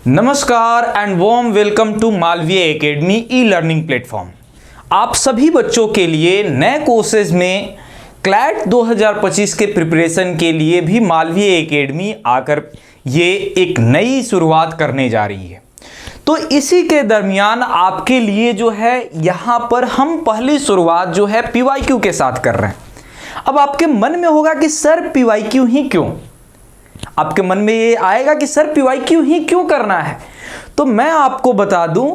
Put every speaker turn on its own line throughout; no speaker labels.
नमस्कार and warm welcome to Malviya academy e learning platform. आप सभी बच्चों के लिए नए कोर्सेज में क्लैट 2025 के प्रिपरेशन के लिए भी मालवीय एकेडमी आकर ये एक नई शुरुआत करने जा रही है। तो इसी के दरमियान आपके लिए जो है यहाँ पर हम पहली शुरुआत जो है पीवाईक्यू के साथ कर रहे हैं। अब आपके मन में होगा कि सर पीवाईक्यू ही क्यों, आपके मन में ये आएगा कि सर पीवाईक्यू ही क्यों करना है। तो मैं आपको बता दूं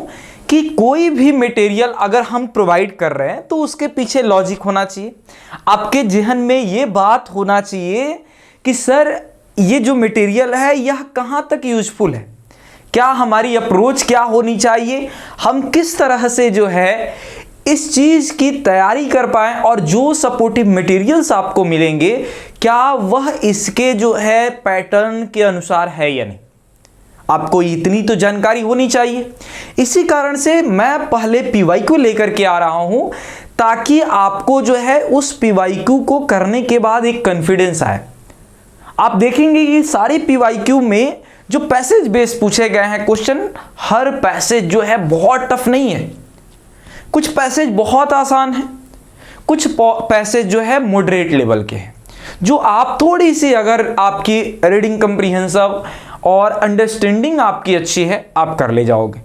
कि कोई भी मटेरियल अगर हम प्रोवाइड कर रहे हैं तो उसके पीछे लॉजिक होना चाहिए। आपके जहन में ये बात होना चाहिए कि सर ये जो मटेरियल है यह कहाँ तक यूजफुल है, क्या हमारी अप्रोच क्या होनी चाहिए, हम किस तरह से जो है इस चीज़ की तैयारी कर पाएँ और जो सपोर्टिव मटेरियल्स आपको मिलेंगे क्या वह इसके जो है पैटर्न के अनुसार है या नहीं, आपको इतनी तो जानकारी होनी चाहिए। इसी कारण से मैं पहले पीवाईक्यू लेकर के आ रहा हूं ताकि आपको जो है उस पीवाईक्यू को करने के बाद एक कॉन्फिडेंस आए। आप देखेंगे कि सारे पीवाईक्यू में जो पैसेज बेस पूछे गए हैं क्वेश्चन, हर पैसेज जो है बहुत टफ नहीं है, कुछ पैसेज बहुत आसान है, कुछ पैसेज जो है मॉडरेट लेवल के हैं, जो आप थोड़ी सी अगर आपकी रीडिंग कंप्रीहेंसिव और अंडरस्टैंडिंग आपकी अच्छी है आप कर ले जाओगे।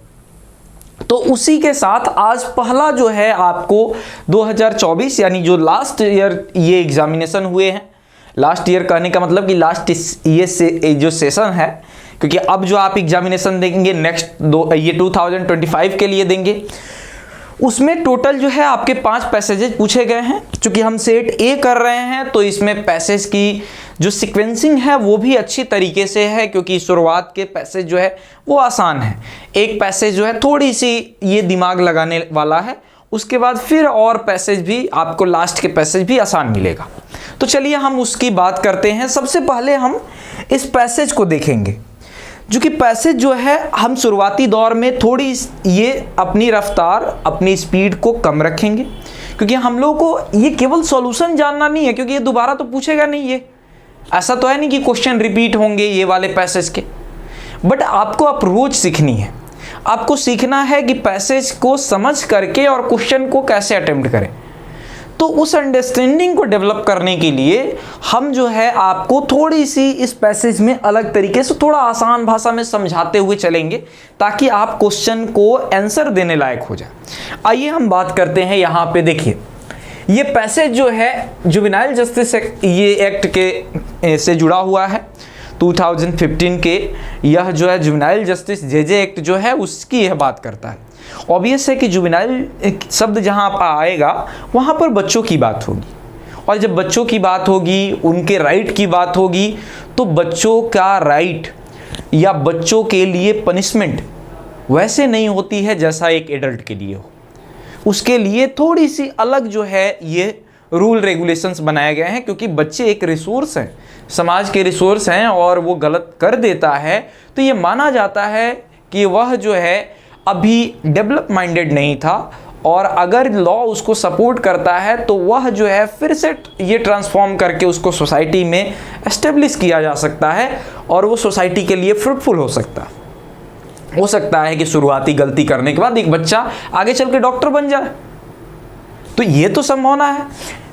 तो उसी के साथ आज पहला जो है आपको 2024 यानी जो लास्ट ईयर ये एग्जामिनेशन हुए हैं, लास्ट ईयर कहने का मतलब कि लास्ट ये से जो सेशन है, क्योंकि अब जो आप एग्जामिनेशन देंगे नेक्स्ट ये 2025 के लिए देंगे, उसमें टोटल जो है आपके 5 पैसेजेस पूछे गए हैं। चूंकि हम सेट ए कर रहे हैं तो इसमें पैसेज की जो सीक्वेंसिंग है वो भी अच्छी तरीके से है, क्योंकि शुरुआत के पैसेज जो है वो आसान है, एक पैसेज जो है थोड़ी सी ये दिमाग लगाने वाला है, उसके बाद फिर और पैसेज भी आपको लास्ट के पैसेज भी आसान मिलेगा। तो चलिए हम उसकी बात करते हैं। सबसे पहले हम इस पैसेज को देखेंगे, जो कि पैसेज जो है हम शुरुआती दौर में थोड़ी ये अपनी रफ्तार अपनी स्पीड को कम रखेंगे, क्योंकि हम लोग को ये केवल सॉल्यूशन जानना नहीं है, क्योंकि ये दोबारा तो पूछेगा नहीं, ये ऐसा तो है नहीं कि क्वेश्चन रिपीट होंगे ये वाले पैसेज के, बट आपको अप्रोच सीखनी है। आपको सीखना है कि पैसेज को समझ करके और क्वेश्चन को कैसे अटेम्प्ट करें। तो उस अंडरस्टैंडिंग को डेवलप करने के लिए हम जो है आपको थोड़ी सी इस पैसेज में अलग तरीके से थोड़ा आसान भाषा में समझाते हुए चलेंगे, ताकि आप क्वेश्चन को आंसर देने लायक हो जाए। आइए हम बात करते हैं। यहाँ पे देखिए ये पैसेज जो है जुवेनाइल जस्टिस ये एक्ट के से जुड़ा हुआ है 2015 के। यह जो है जुवेनाइल जस्टिस जेजे एक्ट जो है उसकी यह बात करता है। ऑब्वियस है कि जुवेनाइल शब्द जहाँ पर आएगा वहाँ पर बच्चों की बात होगी, और जब बच्चों की बात होगी उनके राइट की बात होगी, तो बच्चों का राइट या बच्चों के लिए पनिशमेंट वैसे नहीं होती है जैसा एक एडल्ट के लिए हो। उसके लिए थोड़ी सी अलग जो है ये रूल रेगुलेशंस बनाए गए हैं, क्योंकि बच्चे एक रिसोर्स हैं, समाज के रिसोर्स हैं, और वो गलत कर देता है तो ये माना जाता है कि वह जो है अभी डेवलप माइंडेड नहीं था, और अगर लॉ उसको सपोर्ट करता है तो वह जो है फिर से ये ट्रांसफॉर्म करके उसको सोसाइटी में एस्टेब्लिश किया जा सकता है, और वो सोसाइटी के लिए फ्रूटफुल हो सकता है कि शुरुआती गलती करने के बाद एक बच्चा आगे चल के डॉक्टर बन जाए, तो ये तो संभावना है।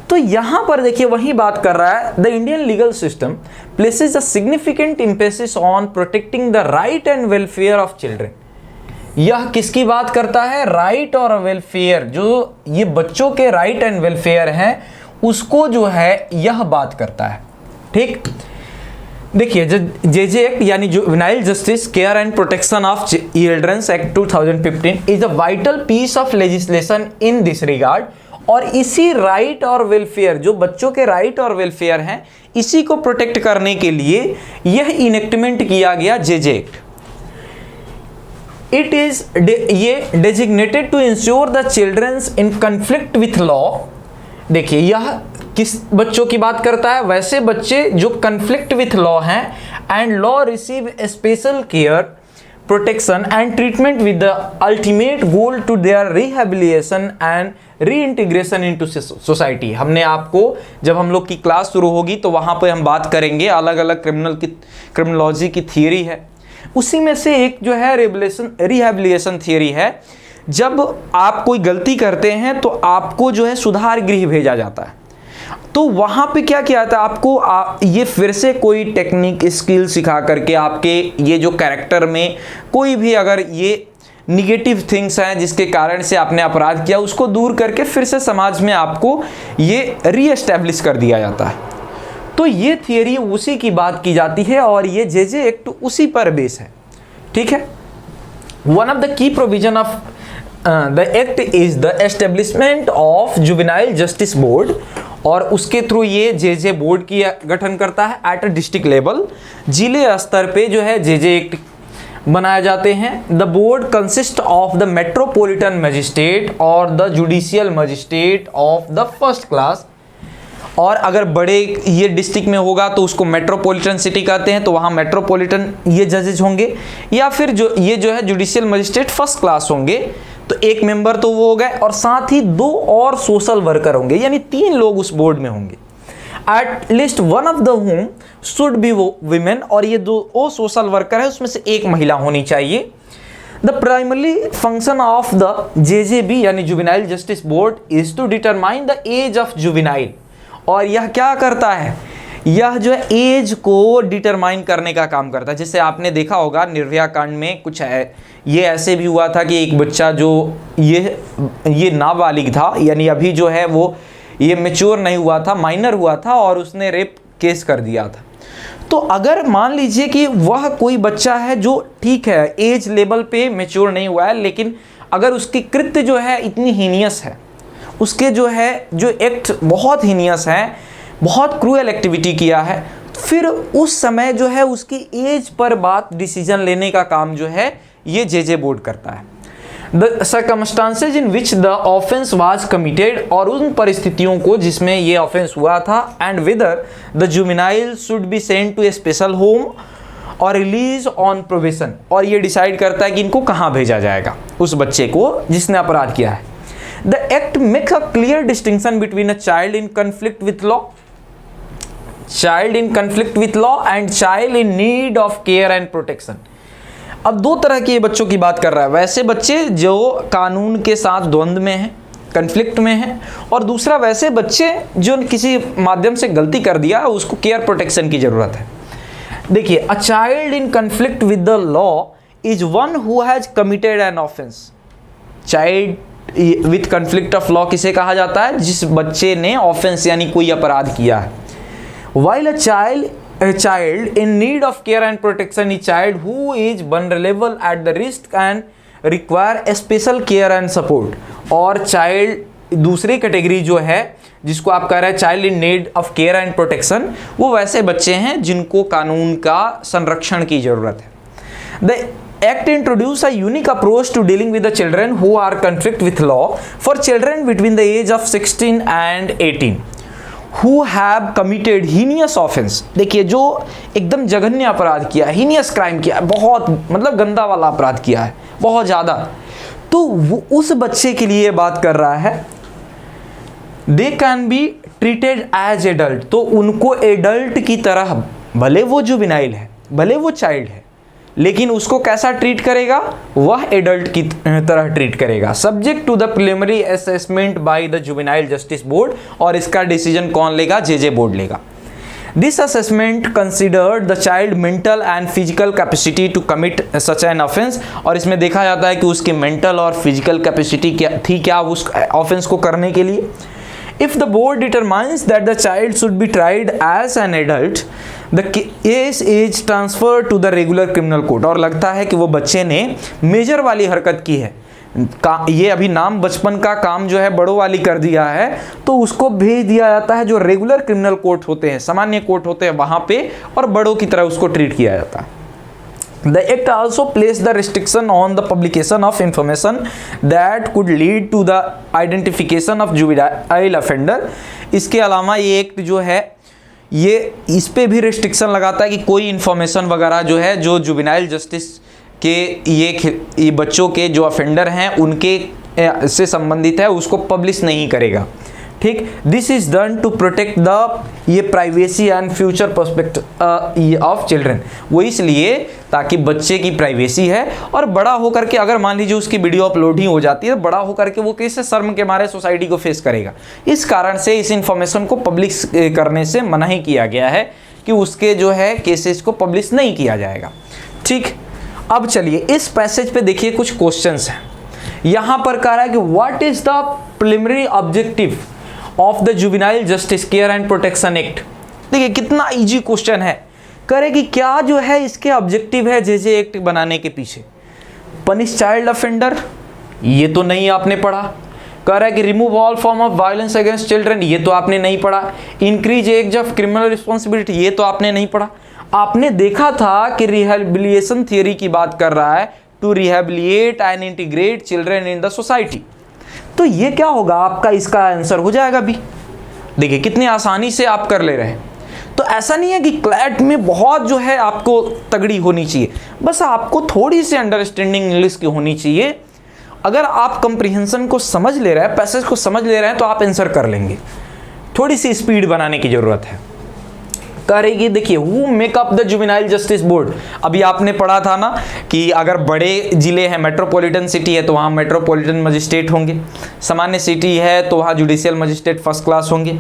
तो यहाँ पर देखिए वही बात कर रहा है, the Indian legal system places a significant emphasis on protecting the right and welfare of children. यह किसकी बात करता है? राइट और वेलफेयर, जो ये बच्चों के राइट एंड वेलफेयर हैं उसको जो है यह बात करता है। ठीक, देखिए जेजे एक्ट यानी juvenile justice care and protection of childrens act 2015 is a vital piece of legislation in this regard. और इसी राइट और वेलफेयर, जो बच्चों के राइट और वेलफेयर हैं, इसी को प्रोटेक्ट करने के लिए यह इनेक्टमेंट किया गया जेजे एक्ट। इट इज ये designated to ensure the childrens in conflict with law. देखिए यह किस बच्चों की बात करता है? वैसे बच्चे जो कन्फ्लिक्ट विथ लॉ हैं, and law receive special care protection and treatment with the ultimate goal to their rehabilitation and reintegration into society. हमने आपको जब हम लोग की क्लास शुरू होगी तो वहाँ पे हम बात करेंगे, अलग अलग क्रिमिनोलॉजी की थियरी है, उसी में से एक जो है रिहैबिलिटेशन थियरी है। जब आप कोई गलती करते हैं तो आपको जो है सुधार गृह भेजा जाता है। तो वहाँ पे क्या किया जाता है, आपको ये फिर से कोई टेक्निक स्किल सिखा करके आपके ये जो कैरेक्टर में कोई भी अगर ये निगेटिव थिंग्स हैं जिसके कारण से आपने अपराध किया, उसको दूर करके फिर से समाज में आपको ये रीएस्टैब्लिश कर दिया जाता है। तो ये थियरी उसी की बात की जाती है और ये जे एक्ट उसी पर बेस है। ठीक है। One of the key provision of the act is the establishment of juvenile justice board, और उसके थ्रू ये जे बोर्ड की गठन करता है एट अ डिस्ट्रिक्ट लेवल। जिले स्तर पे जो है जे एक्ट बनाए जाते हैं। The board consist of the metropolitan magistrate और the judicial magistrate of the first class, और अगर बड़े ये डिस्ट्रिक्ट में होगा तो उसको मेट्रोपॉलिटन सिटी कहते हैं, तो वहाँ मेट्रोपॉलिटन ये जजेज होंगे, या फिर जो है जुडिशियल मजिस्ट्रेट फर्स्ट क्लास होंगे। तो एक मेंबर तो वो हो गए, और साथ ही 2 और सोशल वर्कर होंगे, यानी 3 लोग उस बोर्ड में होंगे। At least one of the home should be women, और ये 2 सोशल वर्कर है उसमें से एक महिला होनी चाहिए। The primary function of the JJB यानी juvenile justice board is to determine the age of juvenile, और यह क्या करता है, यह जो है एज को डिटरमाइन करने का काम करता है। जैसे आपने देखा होगा निर्भया कांड में कुछ है, ये ऐसे भी हुआ था कि एक बच्चा जो ये नाबालिग था, यानी अभी जो है वो ये मैच्योर नहीं हुआ था, माइनर हुआ था, और उसने रेप केस कर दिया था। तो अगर मान लीजिए कि वह कोई बच्चा है जो ठीक है एज लेवल पे मैच्योर नहीं हुआ है, लेकिन अगर उसकी कृत्य जो है इतनी हीनियस है, उसके जो है जो एक्ट बहुत हीनियस है, बहुत क्रूएल एक्टिविटी किया है, फिर उस समय जो है उसकी एज पर बात डिसीजन लेने का काम जो है ये जे बोर्ड करता है। The circumstances in which the offence was committed, और उन परिस्थितियों को जिसमें ये ऑफेंस हुआ था, and whether the juvenile should be sent to a special home और रिलीज ऑन प्रोबेशन, और ये डिसाइड करता है कि इनको कहाँ भेजा जाएगा उस बच्चे को जिसने अपराध किया है। The act makes a clear distinction between a child in conflict with law and child in need of care and protection. अब 2 तरह के बच्चों की बात कर रहा है, वैसे बच्चे जो कानून के साथ द्वंद्व में हैं, कन्फ्लिक्ट में हैं, और दूसरा वैसे बच्चे जो किसी माध्यम से गलती कर दिया, उसको केयर प्रोटेक्शन की जरूरत है। देखिए, a child in conflict with the law is one who has committed an offence. Child with conflict of law किसे कहा जाता है, जिस बच्चे ने ऑफेंस यानी कोई अपराध किया है। While a child in need of care and protection is child who is vulnerable at the risk and require a special care and support। और child दूसरी कैटेगरी जो है जिसको आप कह रहे हैं child in need of care and protection, वो वैसे बच्चे हैं जिनको कानून का संरक्षण की जरूरत है। The Act introduce a unique approach to dealing with the children who are conflict with law for children between the age of 16 and 18 who have committed heinous offense। देखिए, जो एकदम जघन्य अपराध किया, हीनियस क्राइम किया, बहुत मतलब गंदा वाला अपराध किया है बहुत ज़्यादा, तो वो उस बच्चे के लिए बात कर रहा है। They can be treated as adult, तो उनको एडल्ट की तरह, भले वो जुवेनाइल है, भले वो चाइल्ड है, लेकिन उसको कैसा ट्रीट करेगा, वह एडल्ट की तरह ट्रीट करेगा, subject to the preliminary assessment by the juvenile justice board. और इसका डिसीजन कौन लेगा, जे बोर्ड लेगा। This assessment considered the child mental and physical capacity to commit such an offence, और इसमें देखा जाता है कि उसकी मेंटल और फिजिकल कैपेसिटी क्या थी, क्या उस ऑफेंस को करने के लिए। If the board determines that the child should be tried as an adult, the case is transferred to the regular criminal court। और लगता है कि वो बच्चे ने मेजर वाली हरकत की है, ये अभी नाम बचपन का काम जो है बड़ों वाली कर दिया है, तो उसको भेज दिया जाता है जो रेगुलर क्रिमिनल कोर्ट होते हैं, सामान्य कोर्ट होते हैं वहाँ पे, और बड़ों की तरह उसको ट्रीट किया जाता है। The Act also placed the restriction on the publication of information that could lead to the identification of juvenile offender। इसके अलावा ये एक्ट जो है ये इस पे भी रिस्ट्रिक्शन लगाता है कि कोई इन्फॉर्मेशन वगैरह जो है जो जुवेनाइल जस्टिस के ये बच्चों के जो ऑफेंडर हैं उनके से संबंधित है उसको पब्लिश नहीं करेगा। ठीक। This is done to protect the ये privacy and future prospect of children. वो इसलिए ताकि बच्चे की प्राइवेसी है, और बड़ा होकर के अगर मान लीजिए उसकी वीडियो अपलोड ही हो जाती है, बड़ा होकर के वो कैसे शर्म के मारे सोसाइटी को फेस करेगा। इस कारण से इस इंफॉर्मेशन को पब्लिश करने से मना ही किया गया है कि उसके जो है केसेस को पब्लिश नहीं किया जाएगा। ठीक, अब चलिए इस पैसेज पे देखिए कुछ क्वेश्चंस हैं। यहां पर कह रहा है कि what is the preliminary objective of the juvenile justice care and protection act. देखिए कितना इजी क्वेश्चन है। कह रहे कि क्या जो है इसके ऑब्जेक्टिव है जेजे एक्ट बनाने के पीछे। पनिश चाइल्ड ऑफेंडर, ये तो नहीं आपने पढ़ा। कह रहा है कि remove all form of violence against children, ये तो आपने नहीं पढ़ा। Increase age of criminal responsibility, ये तो आपने नहीं पढ़ा। आपने देखा था कि रिहेबिलिटेशन थियोरी की बात कर रहा है, to rehabilitate and integrate children in the society. तो ये क्या होगा आपका, इसका आंसर हो जाएगा भी। देखिए कितनी आसानी से आप कर ले रहे हैं। तो ऐसा नहीं है कि क्लैट में बहुत जो है आपको तगड़ी होनी चाहिए, बस आपको थोड़ी सी अंडरस्टैंडिंग इंग्लिश की होनी चाहिए। अगर आप कंप्रीहेंशन को समझ ले रहे हैं, पैसेज को समझ ले रहे हैं, तो आप आंसर कर लेंगे। थोड़ी सी स्पीड बनाने की जरूरत है। करेगी देखिए, who make up the juvenile justice board. अभी आपने पढ़ा था ना कि अगर बड़े जिले हैं, मेट्रोपॉलिटन सिटी है तो वहाँ मेट्रोपॉलिटन मजिस्ट्रेट होंगे, सामान्य सिटी है तो वहाँ जुडिशियल मजिस्ट्रेट फर्स्ट क्लास होंगे,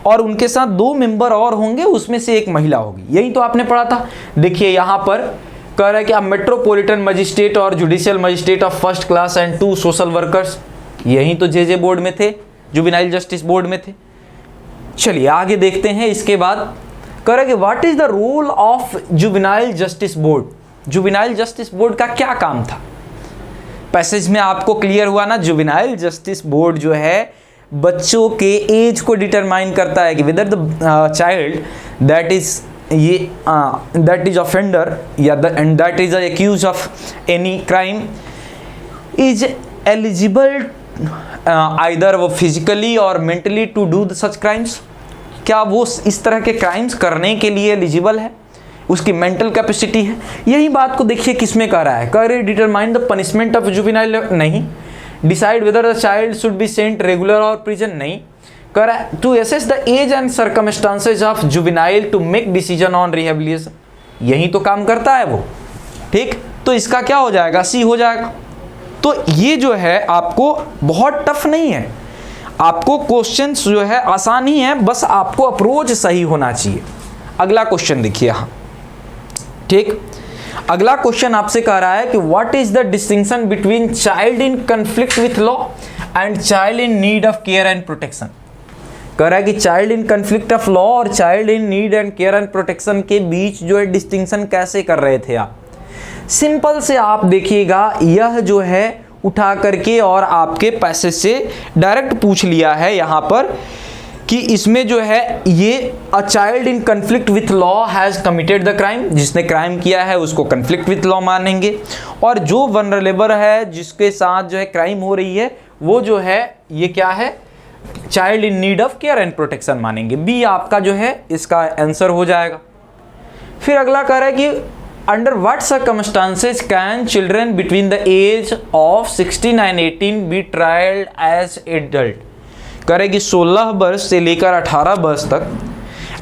और उनके साथ 2 मेंबर और होंगे, उसमें से एक महिला होगी। यही तो आपने पढ़ा था। देखिए यहाँ पर कह रहा है कि आप मेट्रोपॉलिटन मजिस्ट्रेट और judicial magistrate of first class and 2 social workers, यही तो जेजे बोर्ड में थे, जुवेनाइल जस्टिस बोर्ड में थे। चलिए आगे देखते हैं। इसके बाद कह रहा है कि what is the role of juvenile justice board. Juvenile justice board का क्या काम था। पैसेज में आपको क्लियर हुआ ना, जुवेनाइल जस्टिस बोर्ड जो है बच्चों के एज को डिटरमाइन करता है कि whether the child that is offender या that is accuse of any crime is eligible either वो फिजिकली और mentally to do such crimes. क्या वो इस तरह के क्राइम्स करने के लिए एलिजिबल है, उसकी मेंटल कैपेसिटी है। यही बात को देखिए किसमें कह रहा है, कह रहे determine the punishment of juvenile, नहीं। Decide whether the child should be sent regular और प्रिजन, नहीं। कह रहा है to assess the age and circumstances of juvenile to make decision on rehabilitation, यही तो काम करता है वो। ठीक, तो इसका क्या हो जाएगा, सी हो जाएगा। तो ये जो है आपको बहुत टफ नहीं है, आपको क्वेश्चंस जो है आसान ही है, बस आपको अप्रोच सही होना चाहिए। अगला क्वेश्चन देखिए यहाँ। ठीक, अगला क्वेश्चन आपसे कह रहा है कि what is the distinction between child in conflict with law and child in need of care and protection. कह रहा है कि child in conflict of law और child in need and care and protection के बीच जो है डिस्टिंक्शन कैसे कर रहे थे आप। सिंपल से आप देखिएगा, यह जो है उठा करके और आपके पैसेज से डायरेक्ट पूछ लिया है यहाँ पर कि इसमें जो है ये a child in conflict with law has committed the crime, जिसने क्राइम किया है उसको कन्फ्लिक्ट विथ लॉ मानेंगे, और जो वनरेबल है जिसके साथ जो है क्राइम हो रही है वो जो है ये क्या है, child in need of care and protection मानेंगे। बी आपका जो है इसका आंसर हो जाएगा। फिर अगला कह रहा है कि under what circumstances can children between the age of 16 and 18 be trialled as adult. करेगी 16 वर्ष से लेकर 18 वर्ष तक।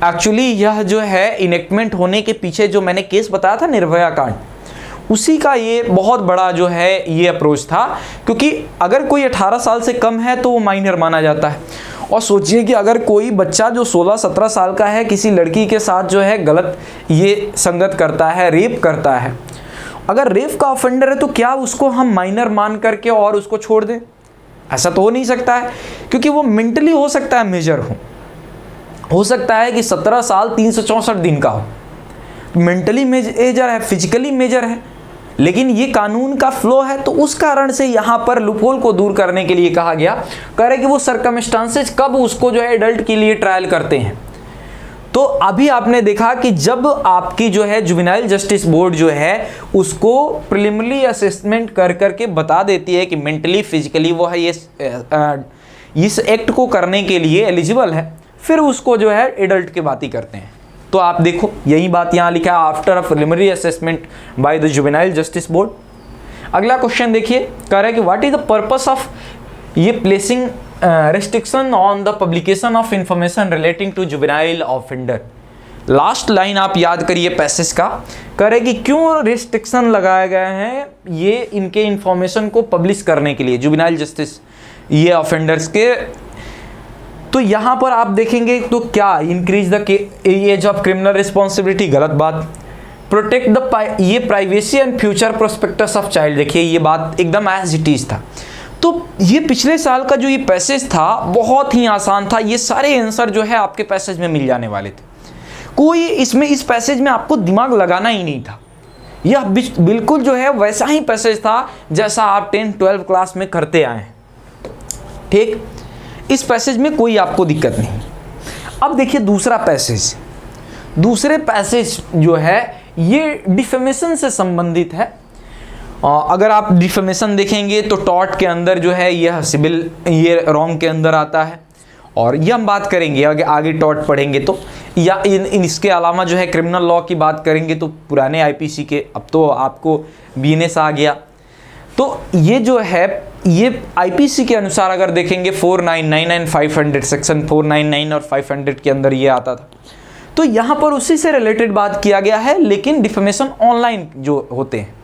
एक्चुअली यह जो है इनेक्टमेंट होने के पीछे जो मैंने केस बताया था निर्भया कांड, उसी का ये बहुत बड़ा जो है ये अप्रोच था, क्योंकि अगर कोई 18 साल से कम है तो वो माइनर माना जाता है। और सोचिए कि अगर कोई बच्चा जो 16-17 साल का है किसी लड़की के साथ जो है गलत ये संगत करता है, रेप करता है, अगर रेप का ऑफेंडर है तो क्या उसको हम माइनर मान करके और उसको छोड़ दें? ऐसा तो हो नहीं सकता है, क्योंकि वो मेंटली हो सकता है मेजर हो सकता है कि 17 साल 364 दिन का हो, मेंटली मेजर है, फिजिकली मेजर है, लेकिन ये कानून का फ्लो है। तो उस कारण से यहाँ पर लूपहोल को दूर करने के लिए कहा गया, कह रहे कि वो सर्कमस्टांसेस कब उसको जो है एडल्ट के लिए ट्रायल करते हैं। तो अभी आपने देखा कि जब आपकी जो है जुवेनाइल जस्टिस बोर्ड जो है उसको प्रिलिमिनरी असेसमेंट कर करके बता देती है कि मेंटली फिजिकली वो है ये इस एक्ट को करने के लिए एलिजिबल है, फिर उसको जो है एडल्ट की बात ही करते हैं। तो आप देखो यही बात यहाँ लिखा है, after a preliminary assessment by the juvenile justice board. अगला क्वेश्चन देखिए, कह रहा है कि what is the purpose of ये placing restriction on the publication of information relating to juvenile offender। Last line आप याद करिए पैसेज का, करे कि क्यों रिस्ट्रिक्शन लगाए गए हैं ये इनके इंफॉर्मेशन को पब्लिश करने के लिए, जुवेनाइल जस्टिस ये ऑफेंडर्स के। तो यहां पर आप देखेंगे तो क्या increase the age of criminal responsibility, गलत बात। प्रोटेक्ट द ये privacy and future prospects of child, देखिए ये बात एकदम एज इट इज था। तो ये पिछले साल का जो ये पैसेज था बहुत ही आसान था, ये सारे आंसर जो है आपके पैसेज में मिल जाने वाले थे, कोई इसमें इस पैसेज में आपको दिमाग लगाना ही नहीं था। यह बिल्कुल जो है वैसा ही पैसेज था जैसा आप 10-12 क्लास में करते आए हैं, ठीक। इस पैसेज में कोई आपको दिक्कत नहीं। अब देखिए दूसरा पैसेज, दूसरे पैसेज जो है ये डिफेमेशन से संबंधित है। अगर आप डिफेमेशन देखेंगे तो टॉर्ट के अंदर जो है यह सिविल ये रॉन्ग के अंदर आता है, और ये हम बात करेंगे आगे टॉर्ट पढ़ेंगे तो, या इसके अलावा जो है क्रिमिनल लॉ की बात करेंगे तो पुराने आईपीसी के, अब तो आपको बीएनएस आ गया। तो ये जो है ये आईपीसी के अनुसार अगर देखेंगे 4999 एंड 500 सेक्शन 499 और 500 के अंदर ये आता था। तो यहाँ पर उसी से रिलेटेड बात किया गया है, लेकिन डिफेमेशन ऑनलाइन जो होते हैं,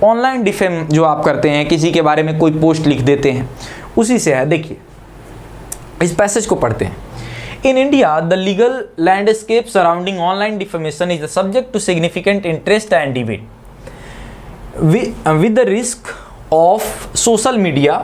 ऑनलाइन डिफेम जो आप करते हैं, किसी के बारे में कोई पोस्ट लिख देते हैं, उसी से है। देखिए इस पैसेज को पढ़ते हैं। In India, the legal landscape surrounding online defamation is the subject to significant interest and debate. With the risk of social media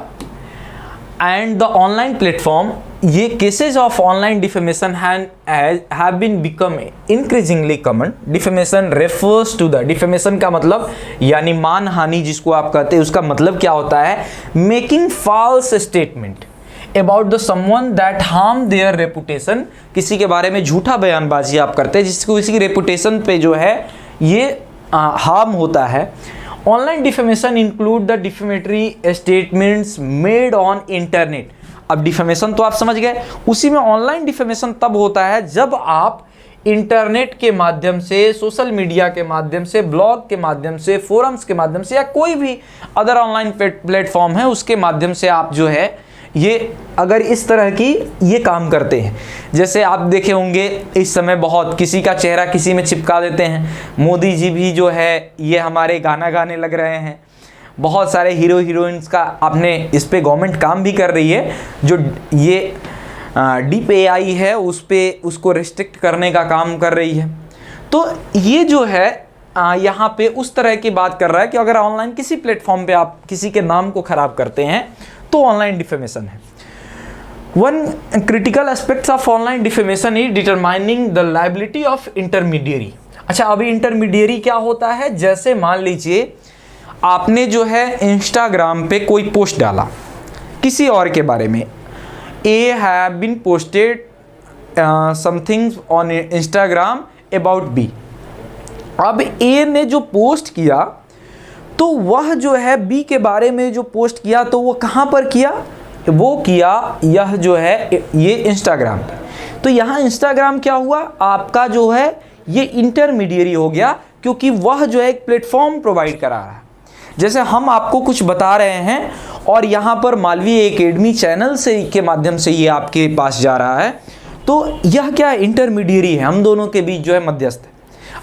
and the online platform, ये cases of online defamation have been become increasingly common. Defamation refers to the defamation का मतलब यानी मानहानि जिसको आप कहते हैं, उसका मतलब क्या होता है? Making false statement about the someone that harm their reputation, किसी के बारे में झूठा बयानबाजी आप करते हैं जिसको किसी की रेपुटेशन पे जो है ये हार्म होता है। Online defamation include the defamatory statements made on internet. अब डिफेमेशन तो आप समझ गए, उसी में ऑनलाइन डिफेमेशन तब होता है जब आप इंटरनेट के माध्यम से, सोशल मीडिया के माध्यम से, ब्लॉग के माध्यम से, फोरम्स के माध्यम से, या कोई भी अदर ऑनलाइन प्लेटफॉर्म है उसके माध्यम से आप जो है ये अगर इस तरह की ये काम करते हैं। जैसे आप देखे होंगे इस समय बहुत किसी का चेहरा किसी में चिपका देते हैं, मोदी जी भी जो है ये हमारे गाना गाने लग रहे हैं, बहुत सारे हीरो हीरोइंस का आपने इस पे गवर्नमेंट काम भी कर रही है, जो ये डीप एआई है उस पे उसको रिस्ट्रिक्ट करने का काम कर रही है। तो ये जो है यहाँ पे उस तरह की बात कर रहा है कि अगर ऑनलाइन किसी प्लेटफॉर्म पे आप किसी के नाम को खराब करते हैं तो ऑनलाइन डिफेमेशन है। One critical aspects of online defamation is determining the liability of intermediary. अच्छा, अभी इंटरमीडियरी क्या होता है? जैसे मान लीजिए आपने जो है इंस्टाग्राम पे कोई पोस्ट डाला किसी और के बारे में, A have been posted something on Instagram about B. अब ए ने जो पोस्ट किया तो वह जो है बी के बारे में जो पोस्ट किया तो वो कहाँ पर किया? वो किया यह जो है ये इंस्टाग्राम पे। तो यहाँ इंस्टाग्राम क्या हुआ? आपका जो है ये इंटरमीडियरी हो गया, क्योंकि वह जो है एक प्लेटफॉर्म प्रोवाइड करा रहा है। जैसे हम आपको कुछ बता रहे हैं और यहाँ पर मालवीय एकेडमी चैनल से के माध्यम से ये आपके पास जा रहा है, तो यह क्या इंटरमीडियरी है, हम दोनों के बीच जो है मध्यस्थ है।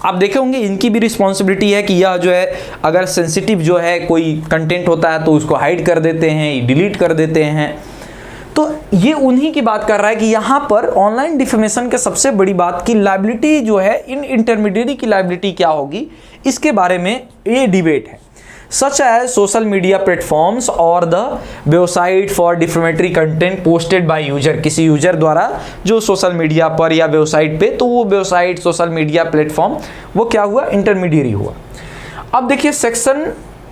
आप देखे होंगे इनकी भी रिस्पॉन्सिबिलिटी है कि यह जो है अगर सेंसिटिव जो है कोई कंटेंट होता है तो उसको हाइड कर देते हैं, डिलीट कर देते हैं। तो ये उन्हीं की बात कर रहा है कि यहाँ पर ऑनलाइन डिफेमेशन के सबसे बड़ी बात की लायबिलिटी जो है, इन इंटरमीडियरी की लायबिलिटी क्या होगी, इसके बारे में ये डिबेट है। Such as social media platforms और the website for defamatory content posted by user, किसी यूजर द्वारा जो सोशल मीडिया पर या वेबसाइट पे, तो वो वेबसाइट सोशल मीडिया प्लेटफॉर्म वो क्या हुआ? इंटरमीडियरी हुआ। अब देखिए section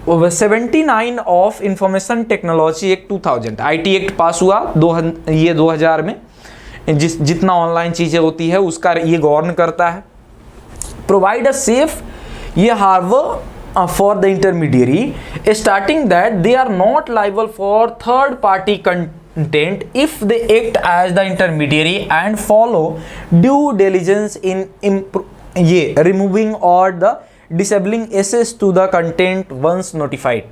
79 of information technology act 2000, IT act पास हुआ 2000 में, जितना ऑनलाइन चीज़ें होती है उसका ये गवर्न करता है। प्रोवाइड अ सेफ ये harbour for the intermediary, starting that they are not liable for third party content if they act as the intermediary and follow due diligence in removing or the disabling access to the content once notified।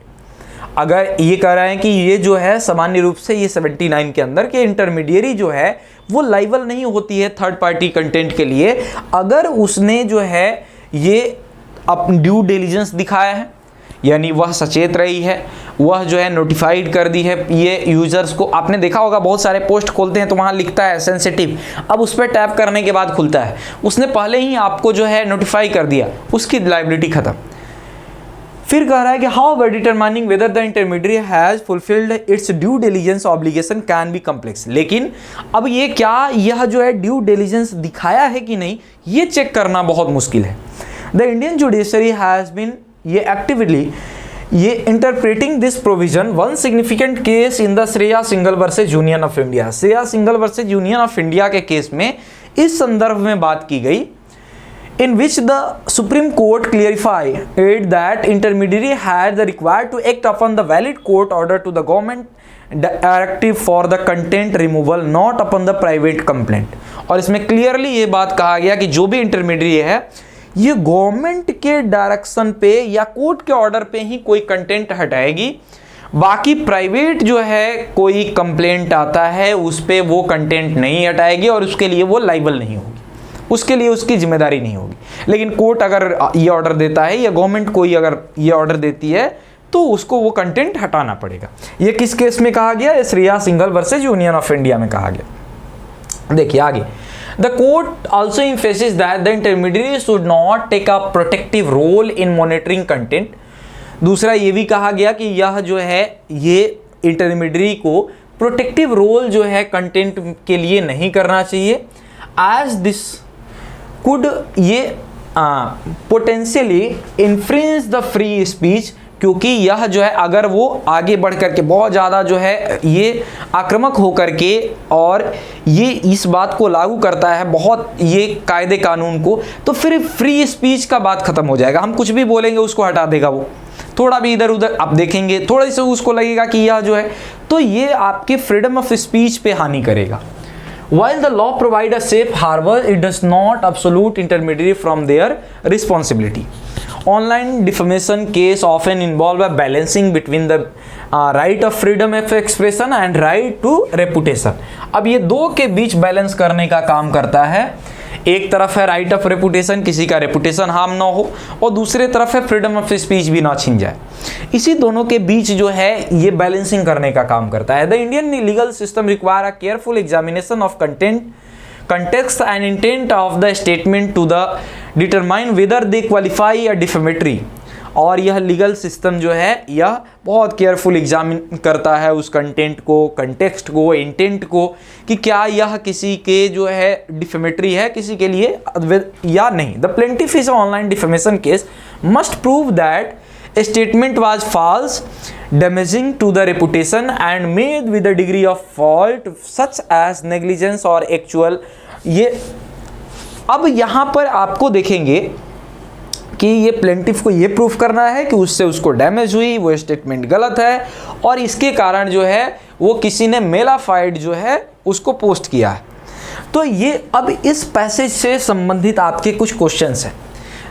अगर ये कह रहे हैं कि ये जो है सामान्य रूप से ये 79 के अंदर के इंटरमीडिएरी जो है वो लाइबल नहीं होती है थर्ड पार्टी कंटेंट के लिए अगर उसने जो है ये अपनी ड्यू डिलिजेंस दिखाया है, यानी वह सचेत रही है, वह जो है नोटिफाइड कर दी है ये यूजर्स को। आपने देखा होगा बहुत सारे पोस्ट खोलते हैं तो वहाँ लिखता है सेंसिटिव, अब उस पर टैप करने के बाद खुलता है, उसने पहले ही आपको जो है नोटिफाई कर दिया, उसकी लाइबिलिटी खत्म। फिर कह रहा है कि how way determining whether the intermediate has fulfilled it's due diligence obligation can be complex. लेकिन अब ये क्या यह जो है ड्यू डिलिजेंस दिखाया है कि नहीं ये चेक करना बहुत मुश्किल है। The Indian judiciary has been ये एक्टिवली ये interpreting this provision one significant case in the Shreya Singhal versus Union of India. Shreya Singhal versus Union of India के केस में इस संदर्भ में बात की गई in which the Supreme Court clarified that intermediary had the required to act upon the valid court order to the government directive for the content removal, not upon the private complaint। और इसमें clearly ये बात कहा गया कि जो भी intermediate है ये गवर्नमेंट के डायरेक्शन पे या कोर्ट के ऑर्डर पे ही कोई कंटेंट हटाएगी, बाकी प्राइवेट जो है कोई कंप्लेंट आता है उस पे वो कंटेंट नहीं हटाएगी और उसके लिए वो लाइबल नहीं होगी, उसके लिए उसकी जिम्मेदारी नहीं होगी। लेकिन कोर्ट अगर ये ऑर्डर देता है या गवर्नमेंट कोई अगर ये ऑर्डर देती है तो उसको वो कंटेंट हटाना पड़ेगा। ये किस केस में कहा गया? Shreya Singhal versus Union of India में कहा गया। देखिए आगे, the court also emphasis that the intermediate should not take a protective role in monitoring content. दूसरा ये भी कहा गया कि यह जो है ये इंटरमीडिएट को प्रोटेक्टिव रोल जो है कंटेंट के लिए नहीं करना चाहिए, एज दिस कुड ये potentially infringe the free speech, क्योंकि यह जो है अगर वो आगे बढ़ करके बहुत ज़्यादा जो है ये आक्रामक होकर के और ये इस बात को लागू करता है बहुत ये कायदे कानून को, तो फिर फ्री स्पीच का बात खत्म हो जाएगा। हम कुछ भी बोलेंगे उसको हटा देगा, वो थोड़ा भी इधर उधर आप देखेंगे थोड़ा सा उसको लगेगा कि यह जो है, तो ये आपके फ्रीडम ऑफ स्पीच पे हानि करेगा। While the law provides a safe harbor, it does not absolve intermediary from their responsibility. Online defamation case often involve a balancing between the right of freedom of expression and right to reputation. अब ये दो के बीच balance करने का काम करता है। एक तरफ है राइट ऑफ रेपुटेशन, किसी का रेपुटेशन हार्म ना हो, और दूसरे तरफ है फ्रीडम ऑफ स्पीच भी ना छिन जाए। इसी दोनों के बीच जो है ये बैलेंसिंग करने का काम करता है। The Indian legal system require a careful examination of context and intent of the statement to the determine whether they qualify a defamatory. और यह लीगल सिस्टम जो है यह बहुत केयरफुल एग्जामिन करता है उस कंटेंट को, कंटेक्स्ट को, इंटेंट को, कि क्या यह किसी के जो है डिफेमेटरी है किसी के लिए या नहीं। The plaintiff is online defamation case must prove that a statement was false, damaging to the reputation and made with a degree of fault such as negligence or actual। ये अब यहाँ पर आपको देखेंगे कि ये प्लेंटिफ को ये प्रूफ करना है कि उससे उसको डैमेज हुई, वो स्टेटमेंट गलत है और इसके कारण जो है वो किसी ने मेलाफाइड जो है उसको पोस्ट किया है। तो ये अब इस पैसेज से संबंधित आपके कुछ क्वेश्चंस हैं।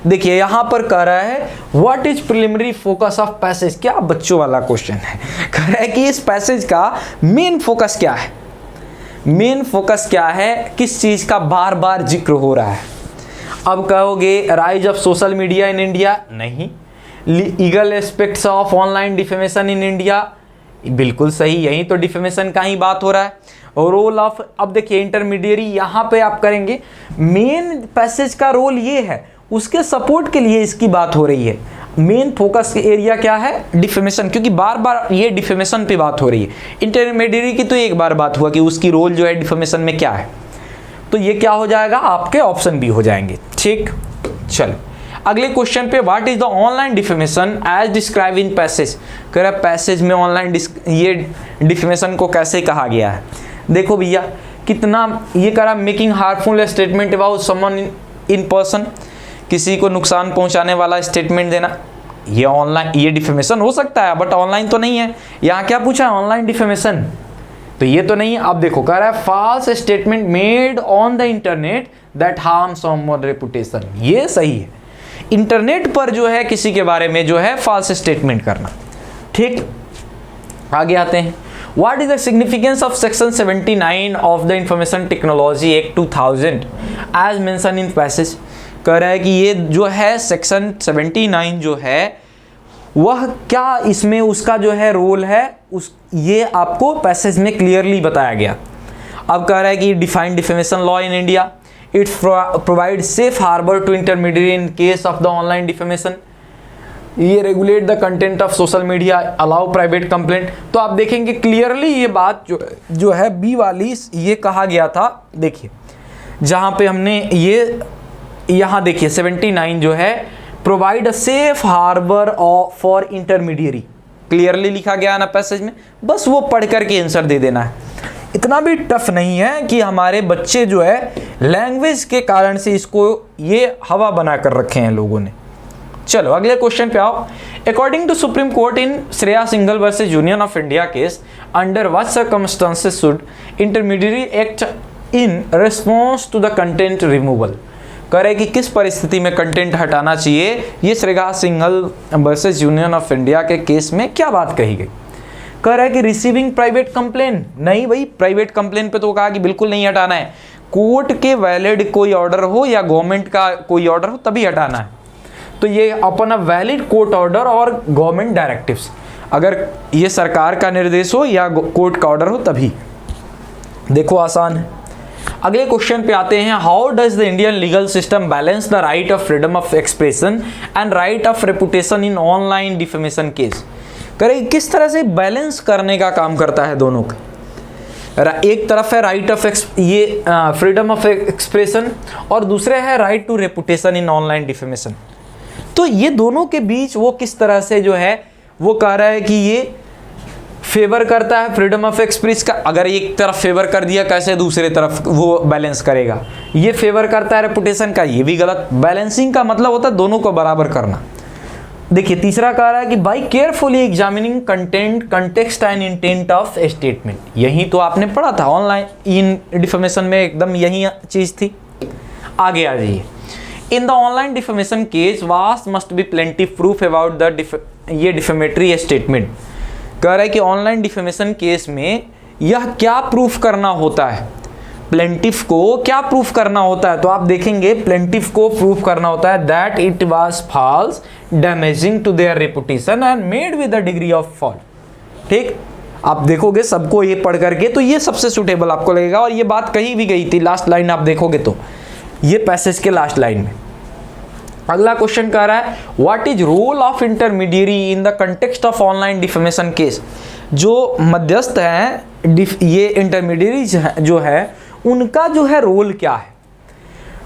देखिए यहाँ पर कह रहा है what is preliminary focus of passage. क्या बच्चों वाला क्वेश्चन है, कह रहा है कि इस पैसेज का मेन फोकस क्या है। मेन फोकस क्या है, किस चीज का बार बार जिक्र हो रहा है। अब कहोगे rise of social media in India, नहीं। Legal aspects of online defamation in India, बिल्कुल सही, यही तो डिफेमेशन का ही बात हो रहा है। रोल ऑफ, अब देखिए इंटरमीडिएरी यहाँ पे आप करेंगे, मेन पैसेज का रोल ये है, उसके सपोर्ट के लिए इसकी बात हो रही है। मेन फोकस एरिया क्या है, डिफेमेशन, क्योंकि बार बार ये डिफेमेशन पे बात हो रही है। इंटरमीडिएरी की तो एक बार बात हुआ कि उसकी रोल जो है डिफेमेशन में क्या है, तो ये क्या हो जाएगा, आपके ऑप्शन बी हो जाएंगे। ठीक, चल अगले क्वेश्चन पे, what is the online defamation as describe in passage. कह रहा पैसेज में ऑनलाइन ये डिफेमेशन को कैसे कहा गया है। देखो भैया कितना ये कह रहा, making harmful statement about someone in person, किसी को नुकसान पहुंचाने वाला स्टेटमेंट देना, ये ऑनलाइन ये डिफेमेशन हो सकता है, बट ऑनलाइन तो नहीं है। यहाँ क्या पूछा है, ऑनलाइन डिफेमेशन, तो ये तो नहीं है। अब देखो कह रहा है false statement made on the internet that harm someone reputation, ये सही है। इंटरनेट पर जो है किसी के बारे में जो है फॉल्स स्टेटमेंट करना, ठीक। आगे आते हैं, what is the significance of section 79 of the information technology act 2000 as mention in passage. कह रहा है कि ये जो है सेक्शन 79 जो है वह क्या इसमें उसका जो है रोल है, उस ये आपको पैसेज में क्लियरली बताया गया। अब कह रहा है कि defined defamation law in India, it provide safe harbour to intermediate in case of the online defamation, ये regulate the content of social media, allow private complaint. तो आप देखेंगे क्लियरली ये बात जो है बी वाली ये कहा गया था। देखिए जहाँ पे हमने ये यहाँ देखिए 79 जो है provide a safe harbour for intermediary, clearly लिखा गया ना पैसेज में, बस वो पढ़ करके आंसर दे देना है। इतना भी टफ नहीं है कि हमारे बच्चे जो है लैंग्वेज के कारण से इसको ये हवा बना कर रखे हैं लोगों ने। चलो अगले क्वेश्चन पे आओ। According to supreme Court in Shreya Singhal versus Union of India case, under what circumstances should intermediary act in response to the content removal. कह रहे कि किस परिस्थिति में कंटेंट हटाना चाहिए, ये Shreya Singhal versus Union of India के केस में क्या बात कही गई। कह रहा है कि रिसीविंग प्राइवेट कंप्लेन, नहीं भाई प्राइवेट कंप्लेन पे तो कहा कि बिल्कुल नहीं हटाना है, कोर्ट के वैलिड कोई ऑर्डर हो या गवर्नमेंट का कोई ऑर्डर हो तभी हटाना है। तो ये अपन अ वैलिड कोर्ट ऑर्डर और गवर्नमेंट डायरेक्टिव्स, अगर ये सरकार का निर्देश हो या कोर्ट का ऑर्डर हो तभी। देखो आसान है। अगले क्वेश्चन पे आते हैं, how does the Indian legal system balance the right of freedom of expression and right of reputation in online defamation case. करें किस तरह से बैलेंस करने का काम करता है दोनों का। एक तरफ है राइट ऑफ ये फ्रीडम ऑफ एक्सप्रेशन और दूसरे है right to reputation in online defamation. तो ये दोनों के बीच वो किस तरह से जो है वो कह रहा है कि ये फेवर करता है फ्रीडम ऑफ एक्सप्रेस का, अगर एक तरफ फेवर कर दिया कैसे दूसरे तरफ वो बैलेंस करेगा। ये फेवर करता है रेपुटेशन का, ये भी गलत। बैलेंसिंग का मतलब होता है दोनों को बराबर करना। देखिए तीसरा कह रहा है कि by carefully examining content context and intent of statement. यही तो आपने पढ़ा था ऑनलाइन इन डिफेमेशन में, एकदम यही चीज थी। आगे आ जाइए। In the online defamation case vast must be plenty proof about the ये डिफेमेटरी स्टेटमेंट। कह रहा है कि ऑनलाइन डिफेमेशन केस में यह क्या प्रूफ करना होता है, प्लेंटिफ को क्या प्रूफ करना होता है। तो आप देखेंगे प्लेंटिफ को प्रूफ करना होता है that it was false, damaging to their reputation and made with the degree of fault. ठीक, आप देखोगे सबको ये पढ़ करके तो ये सबसे सुटेबल आपको लगेगा। और ये बात कही भी गई थी, लास्ट लाइन आप देखोगे तो ये पैसेज के लास्ट लाइन में। अगला क्वेश्चन कह रहा है what is role of intermediary in the context of online defamation case. जो मध्यस्थ हैं ये इंटरमीडिएरी जो है उनका जो है रोल क्या है।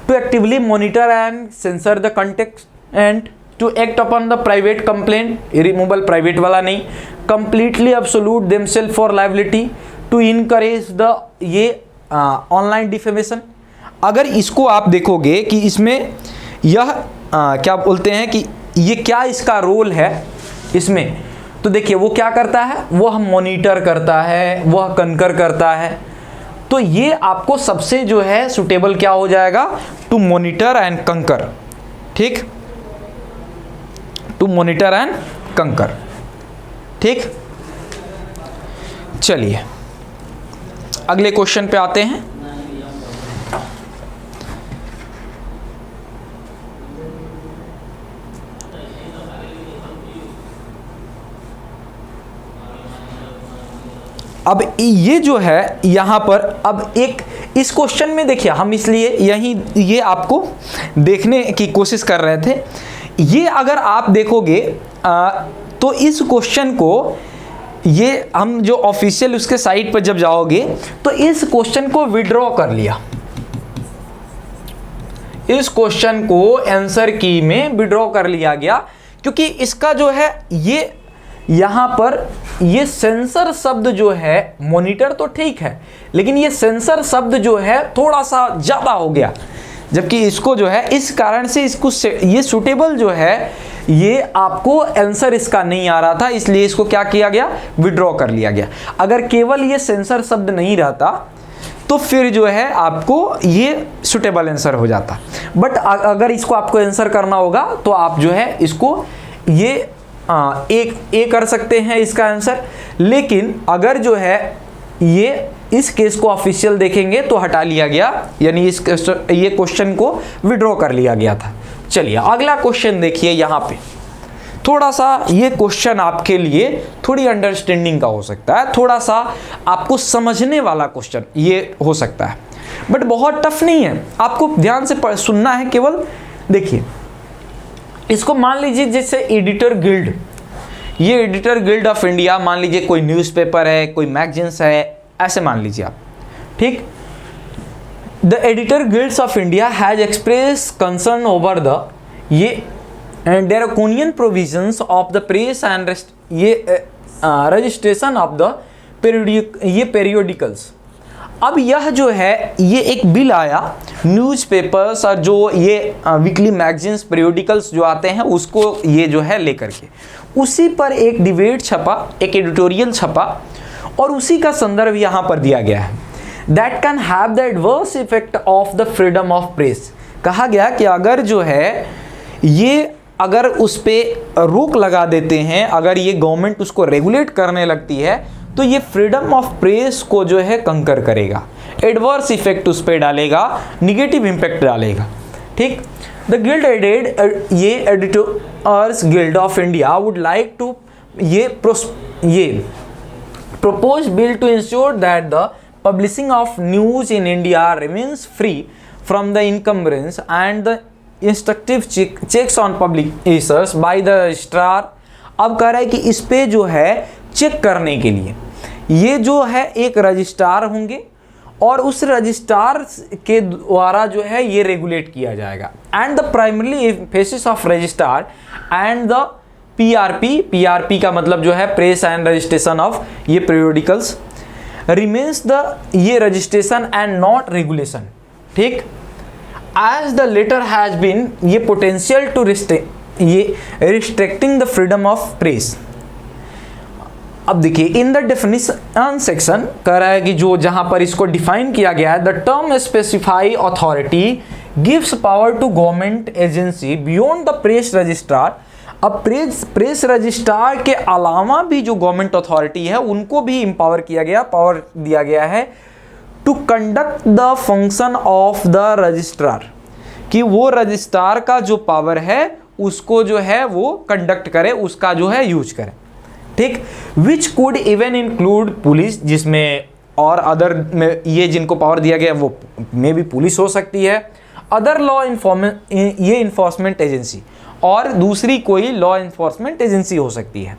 To actively monitor and censor the context and to act upon the private complaint, removal private वाला नहीं, completely absolute themself for liability, to encourage the ये ऑनलाइन डिफेमेशन। अगर इसको आप देखोगे कि इसमें यह क्या बोलते हैं कि ये क्या इसका रोल है इसमें, तो देखिए वो क्या करता है, वह मॉनिटर करता है, वह कंकर करता है। तो ये आपको सबसे जो है सुटेबल क्या हो जाएगा, टू मॉनिटर एंड कंकर। ठीक, टू मॉनिटर एंड कंकर। ठीक, चलिए अगले क्वेश्चन पे आते हैं। अब ये जो है यहाँ पर अब एक इस क्वेश्चन में देखिए हम इसलिए यही ये आपको देखने की कोशिश कर रहे थे। ये अगर आप देखोगे तो इस क्वेश्चन को ये हम जो ऑफिशियल उसके साइट पर जब जाओगे तो इस क्वेश्चन को विड्रॉ कर लिया, इस क्वेश्चन को आंसर की में विड्रॉ कर लिया गया, क्योंकि इसका जो है ये यहाँ पर ये सेंसर शब्द जो है, मॉनिटर तो ठीक है लेकिन ये सेंसर शब्द जो है थोड़ा सा ज़्यादा हो गया, जबकि इसको जो है इस कारण से इसको ये सुटेबल जो है ये आपको आंसर इसका नहीं आ रहा था, इसलिए इसको क्या किया गया, विड्रॉ कर लिया गया। अगर केवल ये सेंसर शब्द नहीं रहता तो फिर जो है आपको ये सुटेबल आंसर हो जाता। बट अगर इसको आपको आंसर करना होगा तो आप जो है इसको ये एक ए कर सकते हैं इसका आंसर, लेकिन अगर जो है ये इस केस को ऑफिशियल देखेंगे तो हटा लिया गया, यानी ये क्वेश्चन को विड्रॉ कर लिया गया था। चलिए अगला क्वेश्चन देखिए। यहाँ पे थोड़ा सा ये क्वेश्चन आपके लिए थोड़ी अंडरस्टैंडिंग का हो सकता है, थोड़ा सा आपको समझने वाला क्वेश्चन ये हो सकता है, बट बहुत टफ नहीं है। आपको ध्यान से सुनना है केवल। देखिए इसको मान लीजिए जैसे एडिटर गिल्ड, ये एडिटर गिल्ड ऑफ इंडिया, मान लीजिए कोई न्यूज़पेपर है, कोई मैगजीन्स है, ऐसे मान लीजिए आप, ठीक। The editor guilds of India has express concern over the ये draconian provisions of the press and registration of the periodicals. अब यह जो है ये एक बिल आया न्यूज़पेपर्स और जो ये वीकली मैगजीन्स पीरियोडिकल्स जो आते हैं उसको ये जो है लेकर के, उसी पर एक डिबेट छपा, एक एडिटोरियल छपा और उसी का संदर्भ यहाँ पर दिया गया है। That can have the adverse effect of the freedom of press. कहा गया कि अगर जो है ये अगर उस पर रोक लगा देते हैं, अगर ये गवर्नमेंट उसको रेगुलेट करने लगती है तो ये फ्रीडम ऑफ प्रेस को जो है कंकर करेगा, एडवर्स इफेक्ट उस पर डालेगा, निगेटिव इम्पैक्ट डालेगा, ठीक। द गिल्ड एडेड, ये editors guild of India would like to ये proposed bill to ensure that the publishing of news in India remains free from the encumbrance and the instructive checks on publishers by the registrar। अब कह रहा है कि इस पे जो है चेक करने के लिए ये जो है एक रजिस्ट्रार होंगे और उस रजिस्ट्रार के द्वारा जो है ये रेगुलेट किया जाएगा। And the primary emphasis of registrar and the PRP का मतलब जो है प्रेस एंड रजिस्ट्रेशन ऑफ ये पीरियोडिकल्स रिमेन्स द ये रजिस्ट्रेशन एंड नॉट रेगुलेशन, ठीक। As the latter has been ये potential to restricting the freedom of press. अब देखिए इन द डेफिनेशन सेक्शन कह रहा है कि जो जहां पर इसको डिफाइन किया गया है, the term specify authority gives power to government agency beyond the press registrar. अब प्रेस रजिस्ट्रार के अलावा भी जो गवर्नमेंट अथॉरिटी है उनको भी एम्पावर किया गया, पावर दिया गया है to conduct the function of the registrar, कि वो रजिस्ट्रार का जो पावर है उसको जो है वो कंडक्ट करे, उसका जो है यूज करे, ठीक। Which could even include police, जिसमें और अदर में ये जिनको पावर दिया गया वो में भी पुलिस हो सकती है, अदर लॉ ये इन्फोर्समेंट एजेंसी और दूसरी कोई लॉ इन्फोर्समेंट एजेंसी हो सकती है।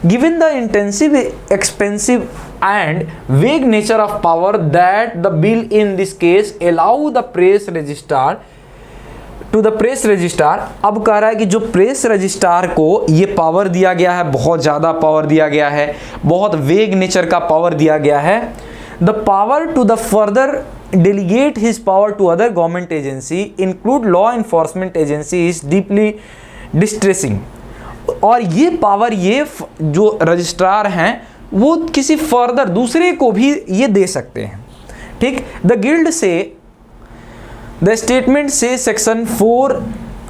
Given the intensive expensive and vague nature of power that the bill in this case allow the press registrar to the press registrar. अब कह रहा है कि जो प्रेस रजिस्ट्रार को ये पावर दिया गया है, बहुत ज़्यादा पावर दिया गया है, बहुत वेग नेचर का पावर दिया गया है। The power to the further delegate his power to other government agency include law enforcement agency is deeply distressing। और ये पावर ये जो रजिस्ट्रार हैं वो किसी फर्दर दूसरे को भी ये दे सकते हैं, ठीक। द गिल्ड से द स्टेटमेंट से सेक्शन 4,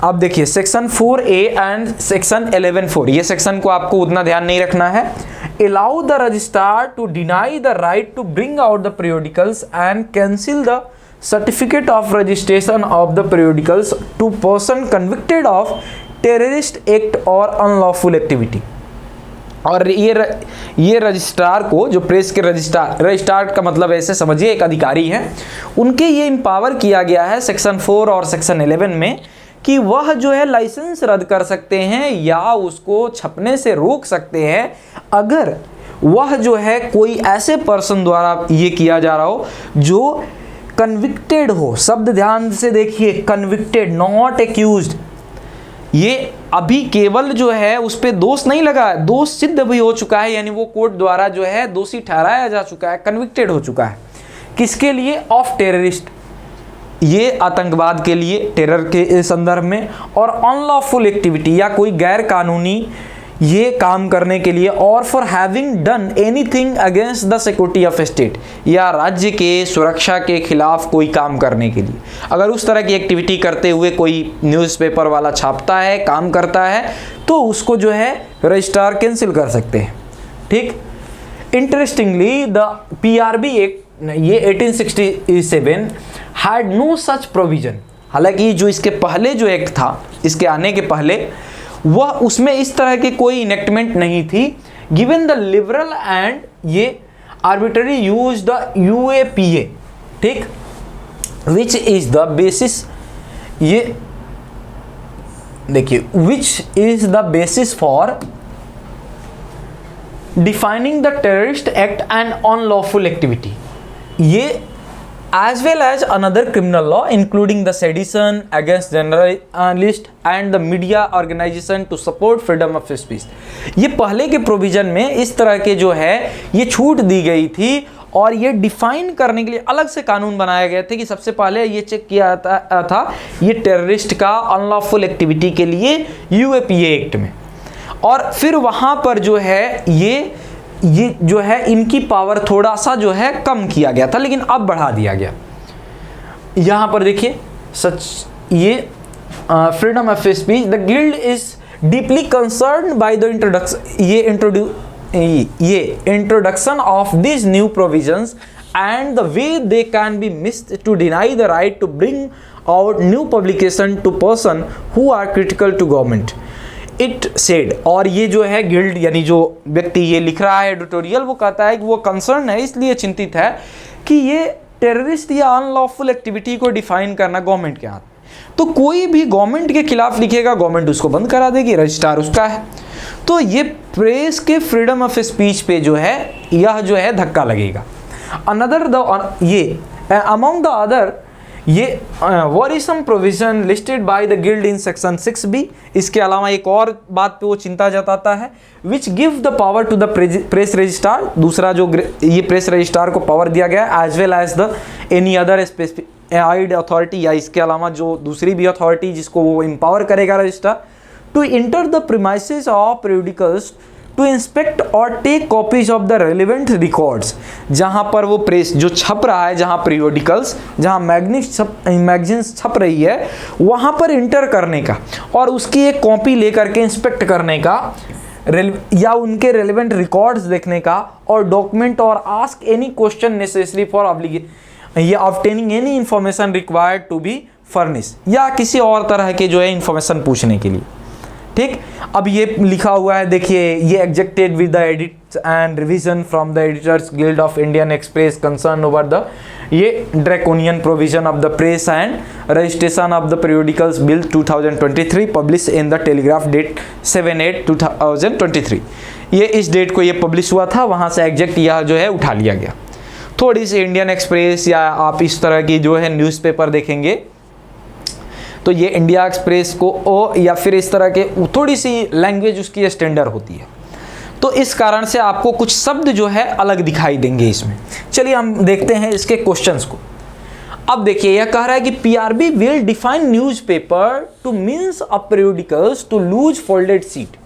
आप देखिए सेक्शन 4A एंड सेक्शन 11(4), ये सेक्शन को आपको उतना ध्यान नहीं रखना है। allow the registrar to deny the right to bring out the periodicals and cancel the certificate of registration of the periodicals to person convicted of terrorist act or unlawful activity। और ये registrar को, जो press के registrar का मतलब ऐसे समझिए एक अधिकारी हैं, उनके ये एम्पावर किया गया है सेक्शन 4 और सेक्शन 11 में कि वह जो है लाइसेंस रद्द कर सकते हैं या उसको छपने से रोक सकते हैं अगर वह जो है कोई ऐसे पर्सन द्वारा ये किया जा रहा हो जो कन्विक्टेड हो। शब्द ध्यान से देखिए, कन्विक्टेड, नॉट एक्यूज्ड। ये अभी केवल जो है उस पर दोष नहीं लगा है, दोष सिद्ध भी हो चुका है, यानी वो कोर्ट द्वारा जो है दोषी ठहराया जा चुका है, कन्विक्टेड हो चुका है। किसके लिए? ऑफ टेररिस्ट, ये आतंकवाद के लिए, टेरर के संदर्भ में, और अनलॉफुल एक्टिविटी या कोई गैर कानूनी ये काम करने के लिए, और for having done anything against the security of state, या राज्य के सुरक्षा के खिलाफ कोई काम करने के लिए। अगर उस तरह की एक्टिविटी करते हुए कोई न्यूज़पेपर वाला छापता है, काम करता है, तो उसको जो है रजिस्ट्रार कैंसिल कर सकते हैं। ठीक। इंटरेस्टिंगली द PRB एक्ट, ये 1867 हैड नो सच प्रोविजन। हालांकि जो इसके पहले जो एक्ट था, इसके आने के पहले, वह उसमें इस तरह की कोई इनेक्टमेंट नहीं थी। गिवन द लिबरल एंड ये आर्बिट्ररी यूज द UAPA, ठीक, विच इज द बेसिस, ये देखिए, which is the basis for defining the terrorist act and unlawful activity, ये as well as another criminal law including the sedition against journalists and the media organization to support freedom of speech। ये पहले के provision में इस तरह के जो है ये छूट दी गई थी, और ये डिफाइन करने के लिए अलग से कानून बनाया गया था कि सबसे पहले ये चेक किया था ये टेररिस्ट का अनलॉफुल एक्टिविटी के लिए UAPA एक्ट में, और फिर वहाँ पर जो है ये जो है इनकी पावर थोड़ा सा जो है कम किया गया था, लेकिन अब बढ़ा दिया गया। यहाँ पर देखिए सच ये freedom of speech, the guild is deeply concern by the introduction of this new provisions and the way they can be missed to deny the right to bring out new publication to person who are critical to government, it said. और ये जो है guild, यानी जो व्यक्ति ये लिख रहा है एडिटोरियल, वो कहता है कि वो कंसर्न है, इसलिए चिंतित है कि ये टेररिस्ट या अनलॉफुल एक्टिविटी को डिफाइन करना गवर्नमेंट के हाथ, तो कोई भी गवर्नमेंट के खिलाफ लिखेगा, गवर्नमेंट उसको बंद करा देगी, रजिस्ट्रार उसका है। तो ये प्रेस के फ्रीडम ऑफ स्पीच पे जो है यह जो है धक्का लगेगा। अनदर द ये अमॉन्ग द अदर ये worrisome provision listed by the guild in section 6B, इसके अलावा एक और बात पे वो चिंता जताता है, which give the power to the press registrar, दूसरा जो ये प्रेस रजिस्ट्रार को पावर दिया गया है, as well as the any other specified authority, या इसके अलावा जो दूसरी भी अथॉरिटी जिसको वो एम्पावर करेगा registrar, to enter the premises of periodicals to inspect और take copies of the relevant records, जहाँ पर वो प्रेस जो छप रहा है, जहाँ पीरियोडिकल्स, जहाँ मैगजीन्स छप रही है, वहाँ पर इंटर करने का और उसकी एक कॉपी लेकर के इंस्पेक्ट करने का, या उनके रेलिवेंट रिकॉर्ड्स देखने का, और डॉक्यूमेंट और ask any question necessary for या obtaining any information required to be furnish, या किसी और तरह के जो है इंफॉर्मेशन पूछने के लिए। ठीक। अब ये लिखा हुआ है, देखिए, ये exacted with the edit and revision from the editors guild of Indian express concern over the ये draconian provision of the press and registration of the periodicals bill 2023 publish in the Telegraph date 7/8/2023। ये इस date को ये publish हुआ था, वहाँ से exact यह जो है उठा लिया गया। थोड़ी सी इंडियन एक्सप्रेस या आप इस तरह की जो है न्यूज़पेपर देखेंगे तो ये इंडिया एक्सप्रेस को या फिर इस तरह के थोड़ी सी लैंग्वेज उसकी स्टैंडर्ड होती है, तो इस कारण से आपको कुछ शब्द जो है अलग दिखाई देंगे इसमें। चलिए हम देखते हैं इसके क्वेश्चंस को। अब देखिए यह कह रहा है कि PRB will define newspaper to means of periodicals to loose folded sheet.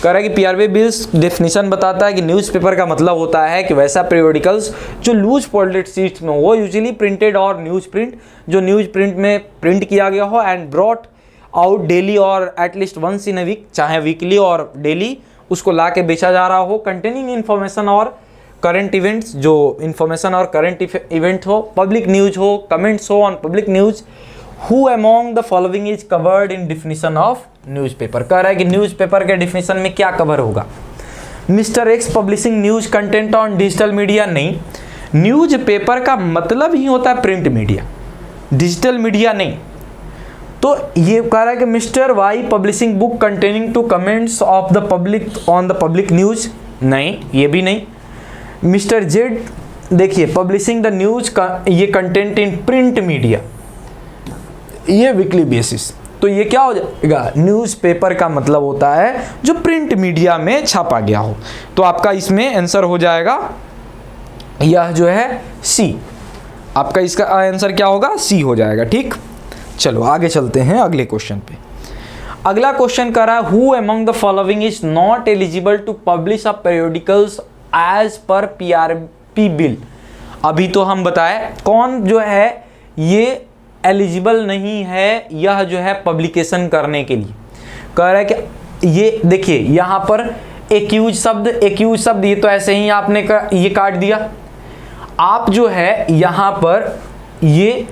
कह रहा है कि PRB बिल्स डेफिनेशन बताता है कि न्यूज़पेपर का मतलब होता है कि वैसा periodicals जो लूज फोल्डेड सीट्स में हो, यूजुअली प्रिंटेड और न्यूज़ प्रिंट, जो न्यूज़ प्रिंट में प्रिंट किया गया हो, एंड ब्रॉट आउट डेली और at least once in a week, चाहे वीकली और डेली उसको ला के बेचा जा रहा हो, कंटेनिंग इन्फॉर्मेशन और करंट इवेंट्स, जो इन्फॉर्मेशन और करंट इवेंट हो, पब्लिक न्यूज़ हो, कमेंट्स हो on public news, who among the following is covered in definition of newspaper. कह रहा है कि न्यूज़पेपर के डिफिनीशन में क्या कवर होगा। Mister x publishing news content on digital media, नहीं, न्यूज़पेपर का मतलब ही होता है प्रिंट मीडिया, डिजिटल मीडिया नहीं। तो ये कह रहा है कि mister Y publishing book containing to comments of the public on the public news, नहीं, ये भी नहीं। मिस्टर जेड देखिए पब्लिशिंग द न्यूज़ ये कंटेंट इन प्रिंट मीडिया, ये वीकली बेसिस, तो ये क्या हो जाएगा, न्यूज़पेपर का मतलब होता है जो प्रिंट मीडिया में छापा गया हो। तो आपका इसमें आंसर हो जाएगा यह जो है सी, आपका इसका आंसर क्या होगा, सी हो जाएगा। ठीक, चलो आगे चलते हैं अगले क्वेश्चन पे। अगला क्वेश्चन कर रहा है who among the following is not eligible to publish a periodicals as per PRP bill. अभी तो हम बताए कौन जो है ये एलिजिबल नहीं है यह जो है पब्लिकेशन करने के लिए। कह रहा है कि ये देखिए यहाँ पर एक्यूज शब्द ये तो ऐसे ही आपने ये काट दिया। आप जो है यहाँ पर ये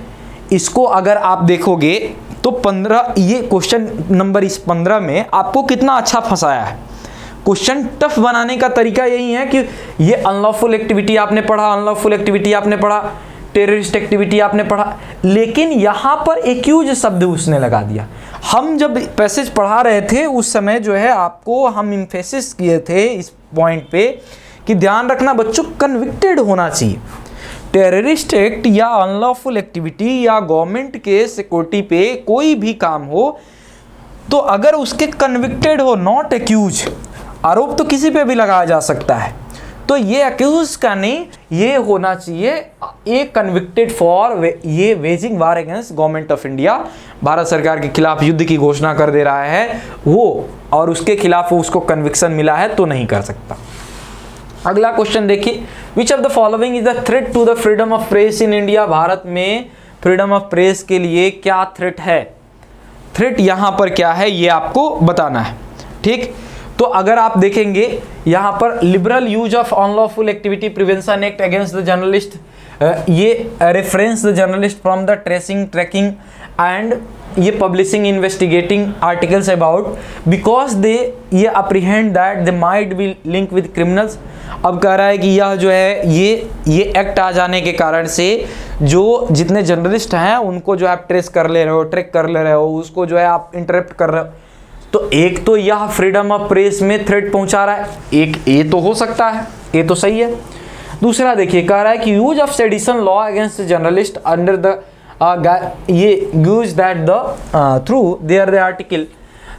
इसको अगर आप देखोगे तो 15 ये क्वेश्चन नंबर इस 15 में आपको कितना अच्छा फंसाया है। क्वेश्चन टफ बनाने का तरीका यही है कि ये अनलॉफुल एक्टिविटी आपने पढ़ा, टेररिस्ट एक्टिविटी आपने पढ़ा, लेकिन यहाँ पर एक्यूज शब्द उसने लगा दिया। हम जब पैसेज पढ़ा रहे थे उस समय जो है आपको हम इम्फेसिस किए थे इस पॉइंट पे कि ध्यान रखना बच्चों कन्विक्टेड होना चाहिए। टेररिस्ट एक्ट या अनलॉफुल एक्टिविटी या गवर्नमेंट के सिक्योरिटी पे कोई भी काम हो तो अगर उसके कन्विक्टेड हो, नॉट एक्यूज, आरोप तो किसी पे भी लगाया जा सकता है, तो ये अक्यूज का नहीं, ये होना चाहिए ए कन्विक्टेड फॉर ये waging war against government of India, Bharat सरकार के खिलाफ युद्ध की घोषणा कर दे रहा है वो, और उसके खिलाफ उसको कन्विक्शन मिला है तो नहीं कर सकता। अगला क्वेश्चन देखिए, which of the following is the threat to the freedom of press in India. भारत में फ्रीडम ऑफ प्रेस के लिए क्या थ्रेट है, थ्रेट यहाँ पर क्या है ये आपको बताना है। ठीक, तो अगर आप देखेंगे यहाँ पर liberal use of unlawful activity prevention act against the journalist, ये reference the journalist from the tracking and ये publishing investigating articles about because they ये apprehend that they might be link with criminals. अब कह रहा है कि यह जो है ये एक्ट आ जाने के कारण से जो जितने जर्नलिस्ट हैं उनको जो आप ट्रेक कर ले रहे हो, उसको जो है आप इंटरप्ट कर रहे हो, तो एक तो यह फ्रीडम ऑफ प्रेस में थ्रेट पहुंचा रहा है, एक ये तो हो सकता है, ये तो सही है। दूसरा देखिए, कह रहा है कि use of sedition law against journalist under the ये use that the through their the article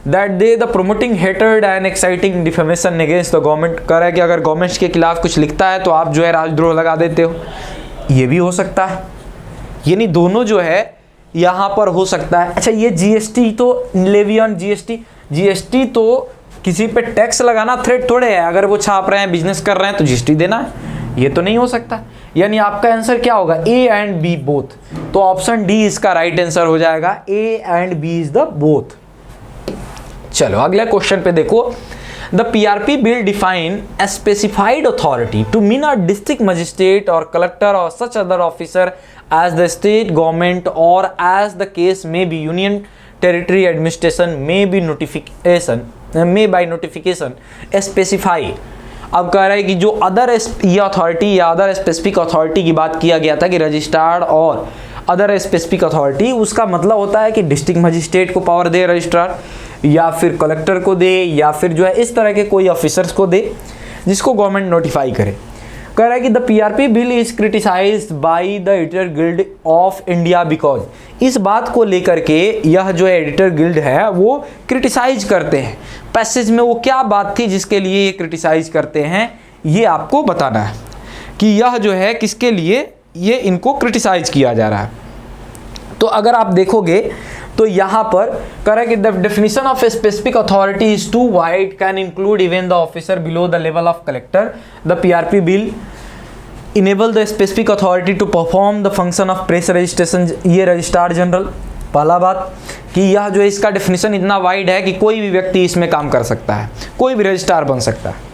that they the promoting hated and exciting defamation against the government. कह रहा है कि अगर गवर्नमेंट के खिलाफ कुछ लिखता है तो आप जो है राजद्रोह लगा देते हो, ये भी हो सकता है, यानी दोनों जो है यहाँ पर हो सकता है। अच्छा, ये जीएसटी तो लेवी ऑन जीएसटी तो किसी पे टैक्स लगाना थ्रेट थोड़े है, अगर वो छाप रहे हैं बिजनेस कर रहे हैं तो जीएसटी देना है, ये तो नहीं हो सकता। यानी आपका आंसर क्या होगा, ए एंड बी बोथ, तो ऑप्शन डी इसका राइट आंसर हो जाएगा, A and B is the both. चलो अगले क्वेश्चन पे देखो, the PRP bill define a specified authority to mean a district magistrate और कलेक्टर और such other officer as the state government or as the case may be union territory administration may by notification specify। अब कह रहा है कि जो other ये authority या अदर स्पेसिफिक अथॉरिटी की बात किया गया था कि रजिस्ट्रार और अदर स्पेसिफिक अथॉरिटी, उसका मतलब होता है कि डिस्ट्रिक्ट मजिस्ट्रेट को पावर दे रजिस्ट्रार, या फिर कलेक्टर को दे, या फिर जो है इस तरह के कोई ऑफिसर्स को दे जिसको गवर्नमेंट नोटिफाई करे। कह रहा है कि the PRP bill is criticised by the editor guild of India because, इस बात को लेकर के यह जो एडिटर गिल्ड है वो क्रिटिसाइज करते हैं। पैसेज में वो क्या बात थी जिसके लिए ये क्रिटिसाइज करते हैं, ये आपको बताना है कि यह जो है किसके लिए ये इनको क्रिटिसाइज किया जा रहा है। तो अगर आप देखोगे तो यहाँ पर कह रहा है कि the definition of a specific authority is too wide, can include even the officer below the level of collector. The PRP bill enable the specific authority to perform the function of press registration, ये registrar general. पहला बात कि यह जो है इसका definition इतना wide है कि कोई भी व्यक्ति इसमें काम कर सकता है, कोई भी रजिस्ट्रार बन सकता है।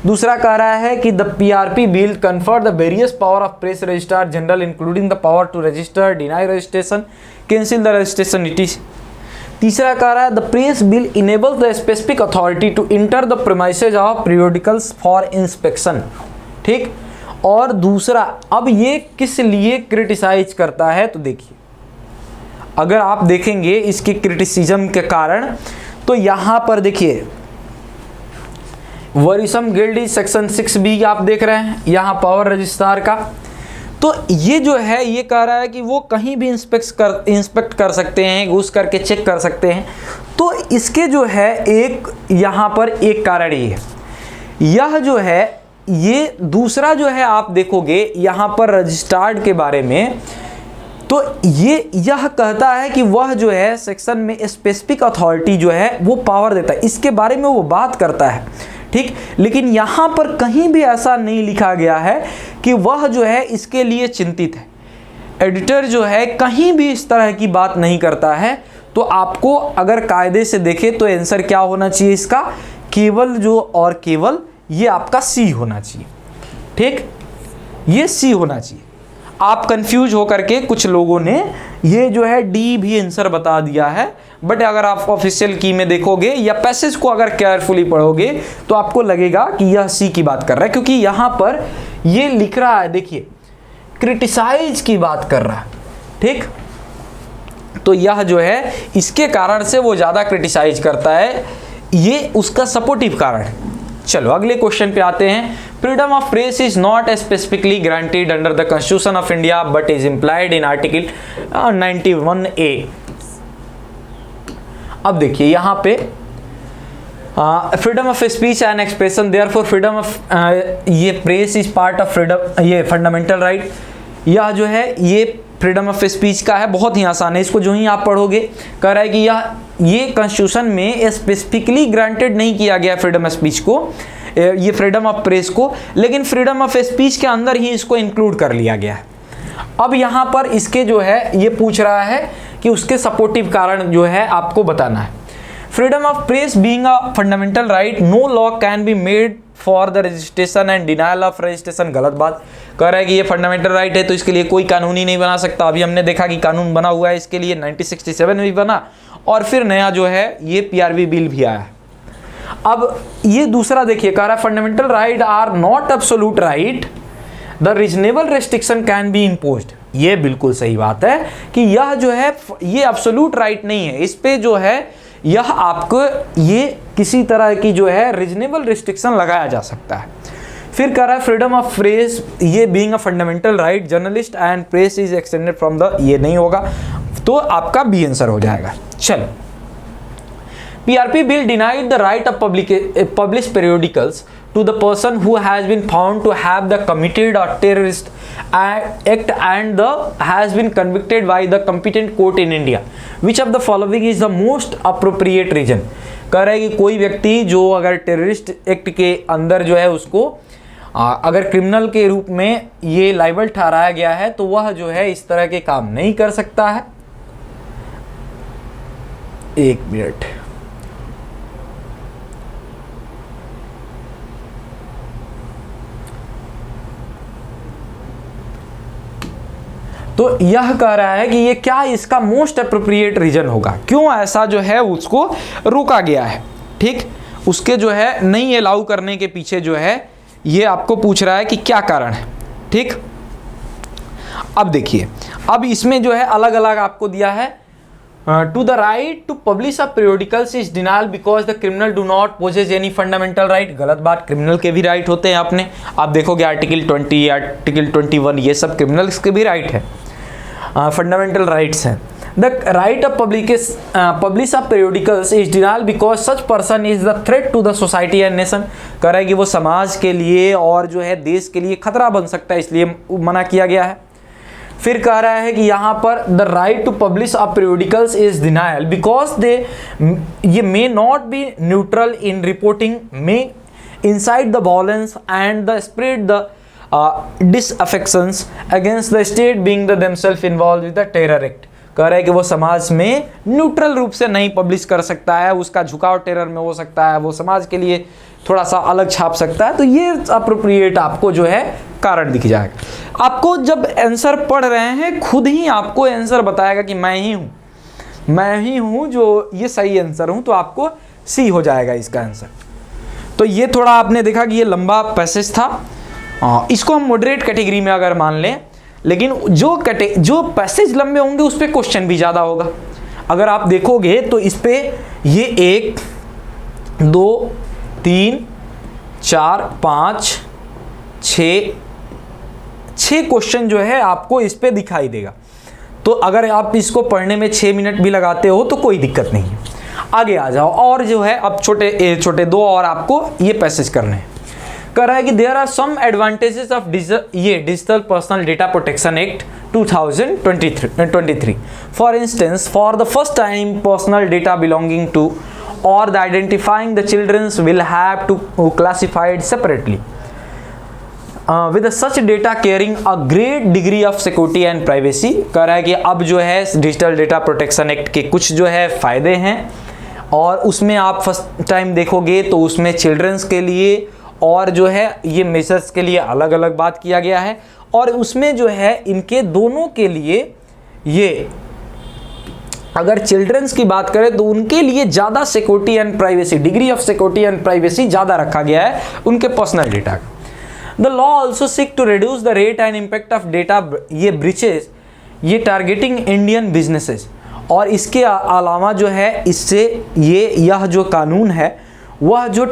दूसरा कह रहा है कि the PRP bill confer the various power of press registrar general including the power to register, deny registration, cancel the registration its. तीसरा कह रहा है the press bill enables the specific authority to enter the premises of periodicals for inspection. ठीक, और दूसरा अब ये किस लिए क्रिटिसाइज करता है, तो देखिए अगर आप देखेंगे इसकी क्रिटिसिज्म के कारण, तो यहाँ पर देखिए वरिसम गिल्ड सेक्शन 6B आप देख रहे हैं यहाँ पावर रजिस्ट्रार का, तो ये जो है ये कह रहा है कि वो कहीं भी इंस्पेक्ट कर सकते हैं, घुस करके चेक कर सकते हैं। तो इसके जो है एक यहाँ पर एक कारण ये है, यह जो है ये दूसरा जो है आप देखोगे यहाँ पर रजिस्ट्रार्ड के बारे में तो यह कहता है कि वह जो है सेक्शन में स्पेसिफिक अथॉरिटी जो है वो पावर देता है, इसके बारे में वो बात करता है, ठीक। लेकिन यहाँ पर कहीं भी ऐसा नहीं लिखा गया है कि वह जो है इसके लिए चिंतित है। एडिटर जो है कहीं भी इस तरह की बात नहीं करता है। तो आपको अगर कायदे से देखें तो आंसर क्या होना चाहिए इसका, केवल जो और केवल ये आपका सी होना चाहिए, ठीक, ये सी होना चाहिए। आप कंफ्यूज होकर के कुछ लोगों ने ये जो है डी भी आंसर बता दिया है, बट अगर आप ऑफिशियल की में देखोगे या पैसेज को अगर केयरफुली पढ़ोगे तो आपको लगेगा कि यह सी की बात कर रहा है, क्योंकि यहाँ पर ये लिख रहा है, देखिए क्रिटिसाइज की बात कर रहा है, ठीक। तो यह जो है इसके कारण से वो ज़्यादा क्रिटिसाइज करता है, ये उसका सपोर्टिव कारण है। चलो अगले क्वेश्चन पे आते हैं। Freedom of press is not specifically granted under the constitution of India but is implied in article 91A। अब देखिए यहाँ पे freedom of speech and expression, therefore freedom of ये press is part of freedom, ये fundamental right. यह जो है ये फ्रीडम ऑफ स्पीच का है, बहुत ही आसान है, इसको जो ही आप पढ़ोगे कह रहा है कि ये कॉन्स्टिट्यूशन में स्पेसिफिकली ग्रांटेड नहीं किया गया फ्रीडम ऑफ स्पीच को, ये फ्रीडम ऑफ प्रेस को, लेकिन फ्रीडम ऑफ स्पीच के अंदर ही इसको इंक्लूड कर लिया गया है। अब यहाँ पर इसके जो है ये पूछ रहा है कि उसके सपोर्टिव कारण जो है आपको बताना है। Freedom of press being a fundamental right, no law can be made for the registration and denial of registration. गलत बात। कह रहा है कि ये फंडामेंटल राइट है तो इसके लिए कोई कानून ही नहीं बना सकता। अभी हमने देखा कि कानून बना हुआ है इसके लिए, 1967 में भी बना और फिर नया जो है ये PRV बिल भी आया। अब ये दूसरा देखिए, कह रहा है fundamental right are not absolute right, the reasonable restriction can be imposed. ये बिल्कुल सही बात है कि यह जो है ये एब्सोल्यूट राइट नहीं है, इस पे जो है यह आपको ये किसी तरह की जो है रीजनेबल रिस्ट्रिक्शन लगाया जा सकता है। फिर कह रहा है फ्रीडम ऑफ प्रेस ये being a fundamental right, journalist and press is extended from the, ये नहीं होगा तो आपका बी आंसर हो जाएगा। चलो, PRP bill denied the right of publish periodicals to the person who has been found to have the committed a terrorist act and has been convicted by the competent court in India. Which of the following is the most appropriate reason? कह रहा है कि कोई व्यक्ति जो अगर terrorist act के अंदर जो है उसको अगर क्रिमिनल के रूप में ये लाइबल ठहराया गया है तो वह जो है इस तरह के काम नहीं कर सकता है। एक मिनट, तो यह कह रहा है कि ये क्या इसका मोस्ट अप्रोप्रिएट रीजन होगा, क्यों ऐसा जो है उसको रोका गया है, ठीक। उसके जो है नहीं अलाउ करने के पीछे जो है ये आपको पूछ रहा है कि क्या कारण है, ठीक। अब देखिए, अब इसमें जो है अलग अलग आपको दिया है। To the right to publish a periodicals is denial because the criminal do not possess any fundamental right. गलत बात, क्रिमिनल के भी राइट होते हैं। आप देखोगे आर्टिकल 20, आर्टिकल 21, ये सब क्रिमिनल्स के भी राइट है, फंडामेंटल राइट्स हैं। The right of publish of periodicals is denial because such person is the threat to the society and nation. कह रहा है कि वो समाज के लिए और जो है देश के लिए खतरा बन सकता है, इसलिए मना किया गया है। फिर कह रहा है कि यहाँ पर the right to publish of periodicals is denial because ये may not be neutral in reporting may incite the violence and the spread the disaffections against the state being the themselves involved with the terror act। कह रहा है कि वो समाज में neutral रूप से नहीं पब्लिश कर सकता है, उसका झुकाव टेरर में हो सकता है, वो समाज के लिए थोड़ा सा अलग छाप सकता है। तो ये अप्रोप्रिएट आपको जो है कारण दिख जाएगा। आपको जब आंसर पढ़ रहे हैं खुद ही आपको आंसर बताएगा कि मैं ही हूँ जो ये सही आंसर हूँ, तो आपको सी हो जाएगा इसका आंसर। तो ये थोड़ा आपने देखा कि ये लंबा पैसेज था, इसको हम मॉडरेट कैटेगरी में अगर मान लें, लेकिन जो पैसेज लंबे होंगे उस पर क्वेश्चन भी ज़्यादा होगा। अगर आप देखोगे तो इस पे ये 1, 2, 3, 4, 5, 6 क्वेश्चन जो है आपको इस पे दिखाई देगा। तो अगर आप इसको पढ़ने में 6 मिनट भी लगाते हो तो कोई दिक्कत नहीं है। आगे आ जाओ, और जो है अब छोटे 2 और आपको ये पैसेज करने हैं। कर रहा है कि there are some advantages of digital personal data protection act 2023. For instance, for the first time personal data belonging to और the identifying the childrens will have to classified separately with such data carrying a great degree of security and privacy. कह रहा है कि अब जो है digital data protection act के कुछ जो है फ़ायदे हैं और उसमें आप फर्स्ट टाइम देखोगे तो उसमें चिल्ड्रंस के लिए और जो है ये मेजर्स के लिए अलग अलग बात किया गया है और उसमें जो है इनके दोनों के लिए ये अगर चिल्ड्रंस की बात करें तो उनके लिए ज़्यादा security and privacy, degree of security and privacy ज़्यादा रखा गया है उनके पर्सनल डेटा का. The law also seek to reduce the rate and impact of data ये breaches ये targeting Indian businesses. और इसके अलावा जो है इससे यह जो कानून है वह जो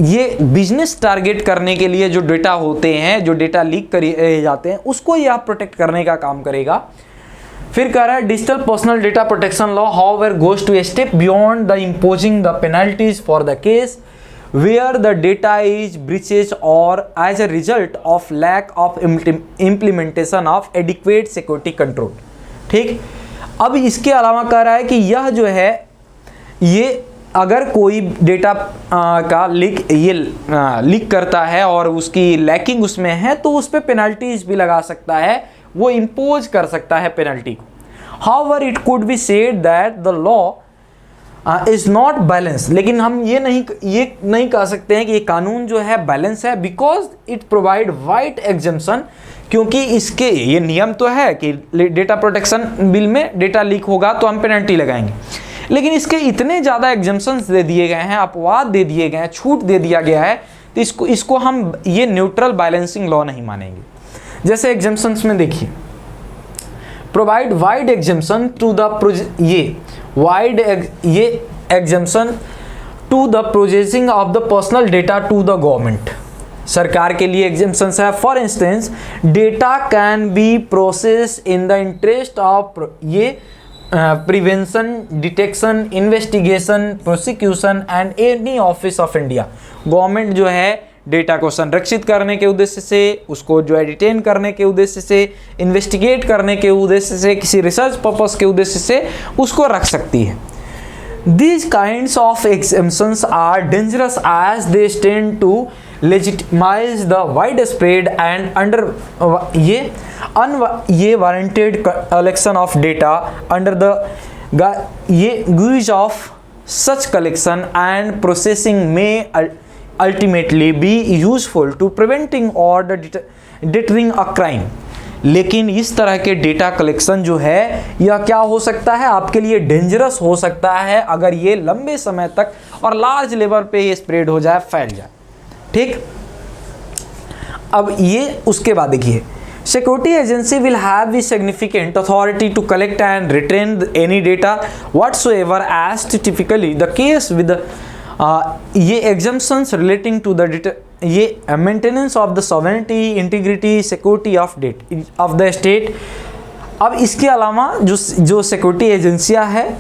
ये बिजनेस टारगेट करने के लिए जो डेटा होते हैं, जो डेटा लीक करे जाते हैं, उसको यह प्रोटेक्ट करने का काम करेगा. फिर कह रहा है digital personal data protection law however goes to a step beyond the imposing the penalties for the case where the data is breaches or as a result of lack of implementation of adequate security control. ठीक, अब इसके अलावा कह रहा है कि यह जो है ये अगर कोई डेटा का लीक करता है और उसकी लैकिंग उसमें है तो उस पर पेनल्टीज भी लगा सकता है, वो इम्पोज कर सकता है पेनल्टी को. However, it could be said that the law is not balance. लेकिन हम ये नहीं कह सकते हैं कि ये कानून जो है बैलेंस है because it provide wide exemption. क्योंकि इसके ये नियम तो है कि डेटा प्रोटेक्शन बिल में डेटा लीक होगा तो हम पेनल्टी लगाएंगे, लेकिन इसके इतने ज़्यादा एग्जम्पशंस दे दिए गए हैं, अपवाद दे दिए गए हैं, छूट दे दिया गया है तो इसको हम ये न्यूट्रल बैलेंसिंग लॉ नहीं मानेंगे. जैसे एग्जम्पशंस में देखिए, provide wide exemption to the ये exemption to the processing of the personal data to the government. सरकार के लिए एग्जम्पशंस है. For instance, data can be process in the interest of prevention, detection, investigation, prosecution and any office of India. Government जो है data को संरक्षित करने के उद्देश्य से, उसको जो है डिटेन करने के उद्देश्य से, इन्वेस्टिगेट करने के उद्देश्य से, किसी रिसर्च पर्पस के उद्देश्य से उसको रख सकती है. These kinds of exemptions are dangerous as they tend to legitimize the widespread and warranted collection of data under the guise of such collection and processing may ultimately be useful to preventing or deterring a crime. लेकिन इस तरह के data collection जो है यह क्या हो सकता है, आपके लिए डेंजरस हो सकता है अगर ये लंबे समय तक और लार्ज लेवल पे ये स्प्रेड हो जाए, फैल जाए. ठीक, अब ये उसके बाद देखिए, security agency will have the significant authority to collect and retain any data whatsoever as typically the case with ये एग्जम्पशंस रिलेटिंग टू द ये maintenance of the sovereignty, integrity, security of the state. अब इसके अलावा जो security एजेंसियां हैं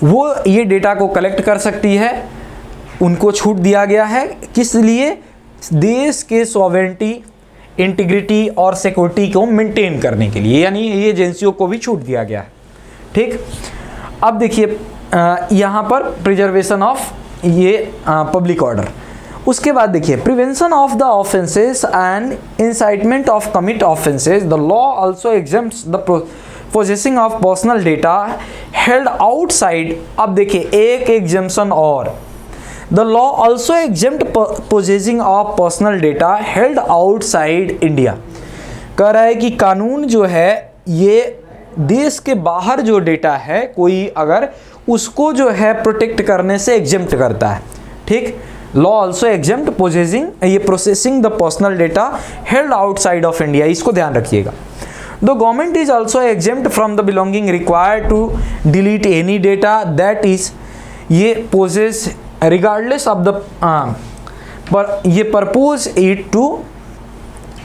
वो ये डेटा को कलेक्ट कर सकती है, उनको छूट दिया गया है. किस लिए? देश के सॉवरेनिटी, इंटीग्रिटी और सिक्योरिटी को मेंटेन करने के लिए, यानी ये एजेंसियों को भी छूट दिया गया है. ठीक, अब देखिए यहाँ पर प्रिजर्वेशन ऑफ ये पब्लिक ऑर्डर. उसके बाद देखिए, prevention of the offences and incitement of commit offences. The law also exempts the processing of personal data held outside. अब देखिए एक एग्जेम्पशन और, the law also exempt processing of personal data held outside India. कह रहा है कि कानून जो है ये देश के बाहर जो डेटा है कोई अगर उसको जो है प्रोटेक्ट करने से एग्जेम्प्ट करता है. ठीक, law also exempt processing the personal data held outside of India. इसको ध्यान रखिएगा. The government is also exempt from the belonging required to delete any data that is ये पोजेस रिगार्डलेस ऑफ द ये purpose it to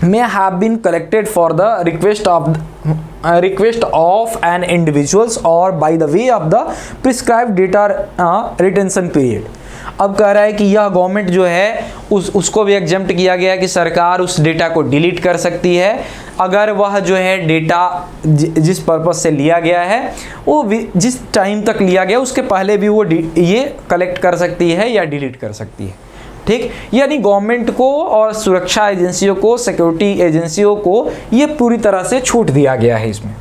may have been collected for the request of an individuals or by the way of the prescribed data retention period. अब कह रहा है कि यह government जो है उसको भी एग्जेम्प्ट किया गया है कि सरकार उस डेटा को डिलीट कर सकती है अगर वह जो है डेटा जिस पर्पस से लिया गया है वो जिस टाइम तक लिया गया उसके पहले भी वो ये कलेक्ट कर सकती है या डिलीट कर सकती है। ठीक, यानी गवर्नमेंट को और सुरक्षा एजेंसियों को, सिक्योरिटी एजेंसियों को ये पूरी तरह से छूट दिया गया है इसमें।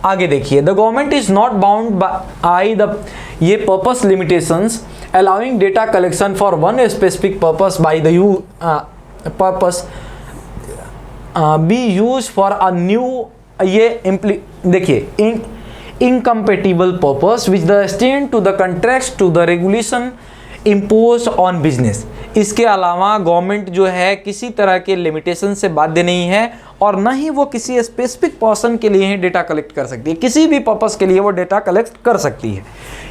आगे देखिए, the government is not bound by the ये purpose limitations allowing data collection for one specific purpose by the purpose be use for a new ये देखिए incompatible purpose which the extend to the contract to the regulation impose on business. इसके अलावा government जो है किसी तरह के limitation से बाध्य नहीं है और न ही वो किसी स्पेसिफिक पर्सन के लिए ही डेटा कलेक्ट कर सकती है, किसी भी पर्पस के लिए वो डेटा कलेक्ट कर सकती है।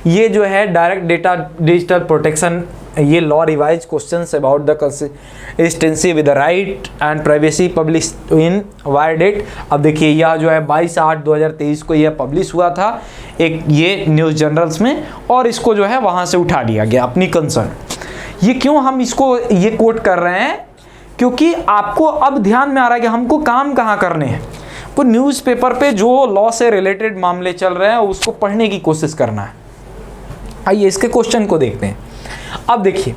ये जो है डायरेक्ट डेटा डिजिटल प्रोटेक्शन, ये law revise questions about the consistency with the right and privacy publish in wire date. अब देखिए यह जो है 22/8/2023 को यह पब्लिश हुआ था एक ये न्यूज़ जर्नल्स में और इसको जो है वहाँ से उठा लिया गया अपनी कंसर्न। ये क्यों हम इसको ये कोट कर रहे हैं, क्योंकि आपको अब ध्यान में आ रहा है कि हमको काम कहाँ करने हैं। वो न्यूज़पेपर पे जो लॉ से रिलेटेड मामले चल रहे हैं उसको पढ़ने की कोशिश करना है। आइए इसके क्वेश्चन को देखते हैं। अब देखिए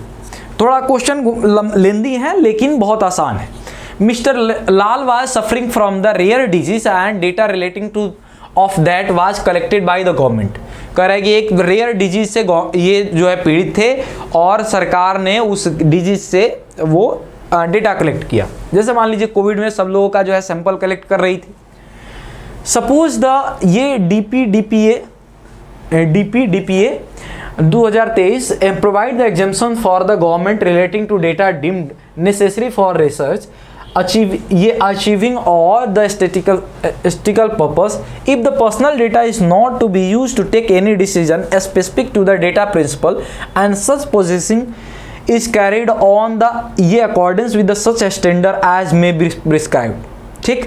थोड़ा क्वेश्चन लेंदी है लेकिन बहुत आसान है। Mister Lal was suffering from the rare disease and data relating to of that was collected by the government. कह रहा है कि एक रेयर डिजीज से ये जो है पीड़ित थे और सरकार ने उस डिजीज से वो डेटा कलेक्ट किया। जैसे मान लीजिए कोविड में सब लोगों का जो है सैंपल कलेक्ट कर रही थी। सपोज द ये DPDPA 2023 provide the exemption for the government relating to data deemed necessary for research achieving or the statistical purpose if the personal data is not to be used to take any decision specific to the data principle and such processing is carried on the ये accordance with the such standard as may be prescribed। ठीक,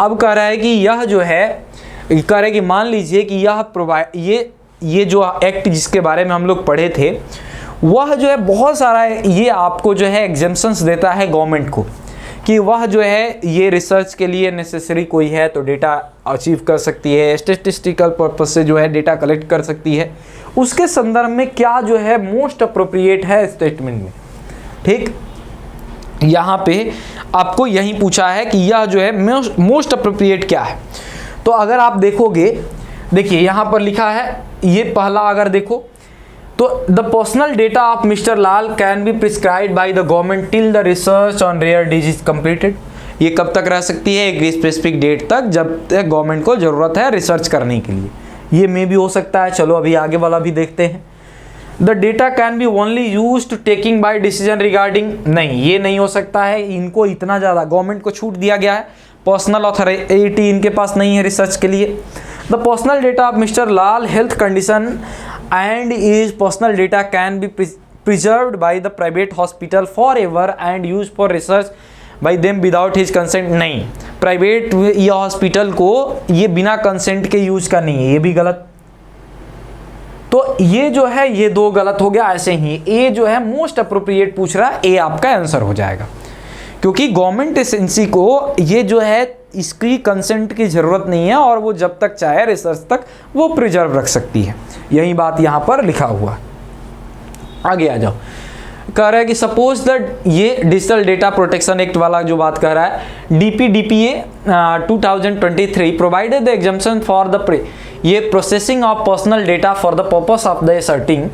अब कह रहा है कि यह जो है कह रहा है कि मान लीजिए कि यह ये जो एक्ट जिसके बारे में हम लोग पढ़े थे वह जो है बहुत सारा ये आपको जो है एग्जेम्पशंस देता है गवर्नमेंट को कि वह जो है ये रिसर्च के लिए नेसेसरी कोई है तो डेटा अचीव कर सकती है, स्टैटिस्टिकल पर्पस से जो है डेटा कलेक्ट कर सकती है। उसके संदर्भ में क्या जो है मोस्ट अप्रोप्रिएट है स्टेटमेंट में। ठीक, यहाँ पे आपको यही पूछा है कि यह जो है मोस्ट अप्रोप्रिएट क्या है। तो अगर आप देखोगे, देखिए यहाँ पर लिखा है ये पहला अगर देखो तो the personal data of mister Lal can be prescribed by the government till the research on rare disease completed. ये कब तक रह सकती है, एक स्पेसिफिक डेट तक जब तक गवर्नमेंट को ज़रूरत है रिसर्च करने के लिए। ये मे भी हो सकता है, चलो अभी आगे वाला भी देखते हैं। The data can be only use to taking by decision regarding, नहीं ये नहीं हो सकता है। इनको इतना ज़्यादा गवर्नमेंट को छूट दिया गया है, पर्सनल अथॉरिटी इनके पास नहीं है रिसर्च के लिए। The personal data of mister Lal health condition and his personal data can be preserved by the private hospital forever and used for research by them without his consent। नहीं, private या hospital को ये बिना consent के use का नहीं है, ये भी गलत। तो ये जो है ये दो गलत हो गया। ऐसे ही ए जो है मोस्ट अप्रोप्रिएट पूछ रहा है, ए आपका आंसर हो जाएगा क्योंकि गवर्नमेंट एजेंसी को ये जो है इसकी कंसेंट की ज़रूरत नहीं है और वो जब तक चाहे रिसर्च तक वो प्रिजर्व रख सकती है। यही बात यहाँ पर लिखा हुआ। आगे आ जाओ, कह रहा है कि सपोज दैट ये डिजिटल डेटा प्रोटेक्शन एक्ट वाला जो बात कह रहा है DPDPA 2023 provided the exemption for the ये processing of personal data for the purpose of the asserting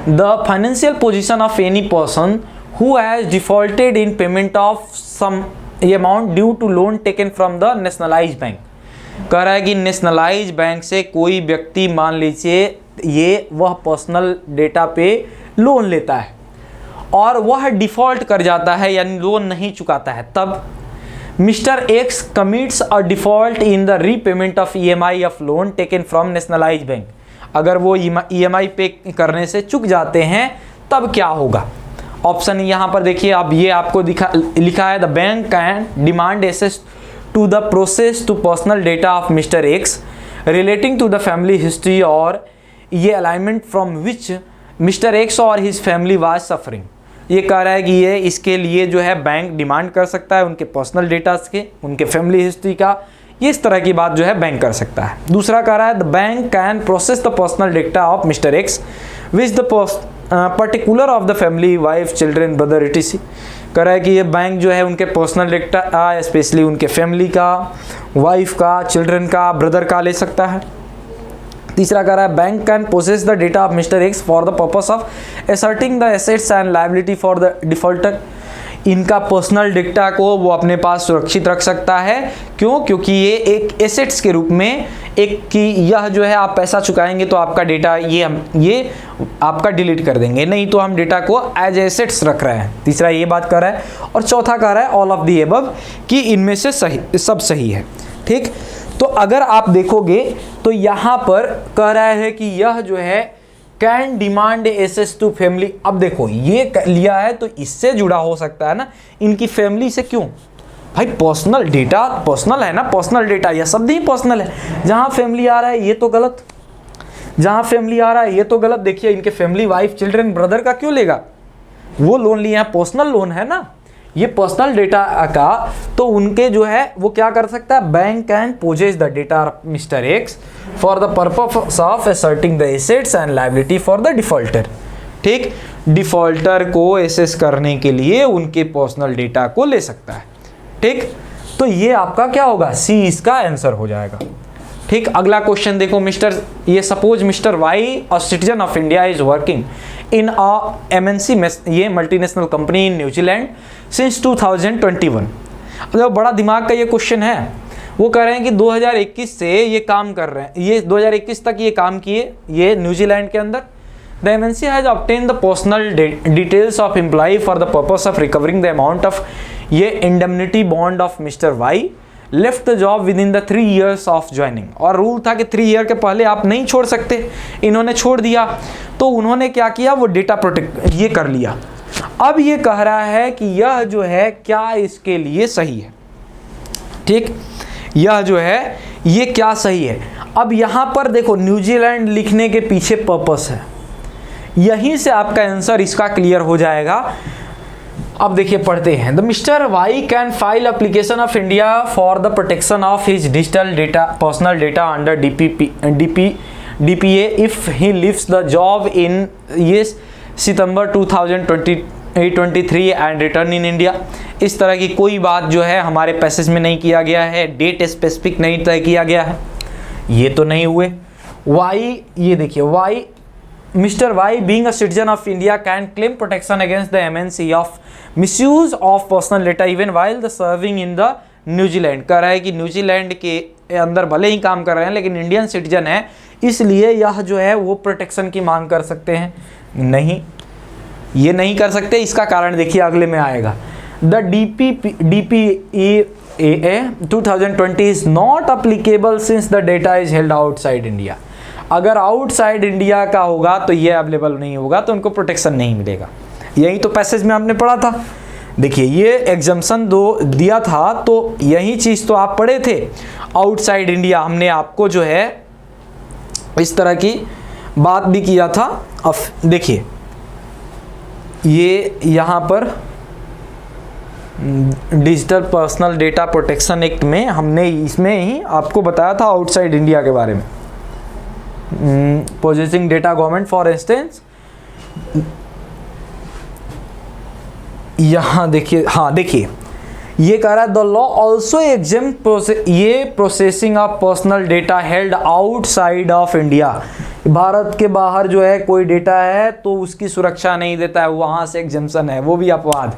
the financial position of any person who has defaulted in payment of some amount due to loan taken from the nationalized bank। कह रहा है कि nationalise bank से कोई व्यक्ति मान लीजिए ये वह पर्सनल डेटा पे लोन लेता है और वह डिफ़ॉल्ट कर जाता है यानी लोन नहीं चुकाता है, तब mister x commits a default in the repayment of EMI of loan taken from nationalise bank. अगर वो EMI पे करने से चूक जाते हैं तब क्या होगा। ऑप्शन यहाँ पर देखिए, अब ये आपको लिखा है the bank can demand access to the process to personal data of mister X relating to the family history और ये alignment from which mister X और हिज फैमिली वाज सफरिंग। ये कह रहा है कि ये इसके लिए जो है बैंक डिमांड कर सकता है उनके पर्सनल डेटास के, उनके फैमिली हिस्ट्री का, ये इस तरह की बात जो है बैंक कर सकता है। दूसरा कह रहा है the bank can process the personal data of mister X which the particular of the family, wife, children, brother etc. कह रहा है कि ये बैंक जो है उनके पर्सनल डेटा स्पेशली उनके फैमिली का, वाइफ का, चिल्ड्रन का, ब्रदर का ले सकता है। तीसरा कह रहा है bank can possess the data of mister X for the purpose of asserting the assets and liability for the defaulter. इनका पर्सनल डेटा को वो अपने पास सुरक्षित रख सकता है। क्यों? क्योंकि ये एक एसेट्स के रूप में एक कि यह जो है आप पैसा चुकाएंगे तो आपका डेटा ये आपका डिलीट कर देंगे, नहीं तो हम डेटा को एज एसेट्स रख रहे हैं। तीसरा ये बात कर रहा है। और चौथा कह रहा है ऑल ऑफ दी अबव कि इनमें से सब सही है। ठीक, तो अगर आप देखोगे तो यहाँ पर कह रहा है कि यह जो है can demand access to family. अब देखो ये लिया है तो इससे जुड़ा हो सकता है ना, इनकी फैमिली से। क्यों भाई? पर्सनल डेटा पर्सनल है ना, पर्सनल डेटा या शब्द ही पर्सनल है। जहाँ फैमिली आ रहा है ये तो गलत, जहाँ फैमिली आ रहा है ये तो गलत। देखिए इनके फैमिली, वाइफ, चिल्ड्रन, ब्रदर का क्यों लेगा? वो लोन लिया है, पर्सनल लोन है ना, ये पर्सनल डेटा का। तो उनके जो है वो क्या कर सकता है? Bank can possess the data of mister X for the purpose of asserting the assets and liability for the defaulter. ठीक, डिफॉल्टर को एसेस करने के लिए उनके पर्सनल डेटा को ले सकता है। ठीक, तो ये आपका क्या होगा? सी इसका आंसर हो जाएगा। ठीक, अगला क्वेश्चन देखो। ये suppose mister Y a citizen of India is working in a MNC ये multinational company in New Zealand since 2021। अब बड़ा दिमाग का ये क्वेश्चन है। वो कह रहे हैं कि 2021 से ये काम कर रहे हैं, ये 2021 तक ये काम किए ये न्यूजीलैंड के अंदर। The MNC has obtain the personal details of employ for the purpose of recovering the amount of ये indemnity bond of mister Y left the job with in the 3 years of joining. और rule था कि 3 year के पहले आप नहीं छोड़ सकते, इन्होंने छोड़ दिया तो उन्होंने क्या किया? वो डेटा प्रोटेक्ट ये कर लिया। अब ये कह रहा है कि यह जो है क्या इसके लिए सही है। ठीक, यह जो है ये क्या सही है? अब यहाँ पर देखो न्यूजीलैंड लिखने के पीछे पर्पस है, यहीं से आपका आंसर इसका क्लियर हो जाएगा। अब देखिए पढ़ते हैं। The mister Y can file application of India for the protection of his digital data personal data under DPA if he leaves the job in सितंबर 2023 एंड रिटर्न इन इंडिया। इस तरह की कोई बात जो है हमारे पैसेज में नहीं किया गया है, डेट स्पेसिफिक नहीं तय किया गया है, ये तो नहीं हुए। वाई, ये देखिए Y Mr. Y being a citizen of India can claim protection against the MNC of misuse of personal data even while the serving in the New Zealand। कह रहा है कि न्यूजीलैंड के अंदर भले ही काम कर रहे हैं लेकिन इंडियन सिटीजन है, इसलिए यह जो है वो प्रोटेक्शन की मांग कर सकते हैं। नहीं, ये नहीं कर सकते। इसका कारण देखिए अगले में आएगा। The DPA 2020 is not applicable since the data is held outside India। अगर आउटसाइड इंडिया का होगा तो ये अवेलेबल नहीं होगा, तो उनको प्रोटेक्शन नहीं मिलेगा। यही तो पैसेज में आपने पढ़ा था। देखिए ये एग्जम्पशन दिया था तो यही चीज़ तो आप पढ़े थे। आउटसाइड इंडिया हमने आपको जो है इस तरह की बात भी किया था। अब देखिए ये यहाँ पर digital personal data protection act में हमने इसमें ही आपको बताया था आउटसाइड इंडिया के बारे में। Possessing data government for instance, यहाँ देखिए, हाँ देखिए ये कह रहा है द लॉ ऑल्सो एग्जेम्प्ट ये processing of personal data held outside of India. Bharat के बाहर जो है कोई डेटा है तो उसकी सुरक्षा नहीं देता है, वहाँ से एग्जेम्पशन है, वो भी अपवाद,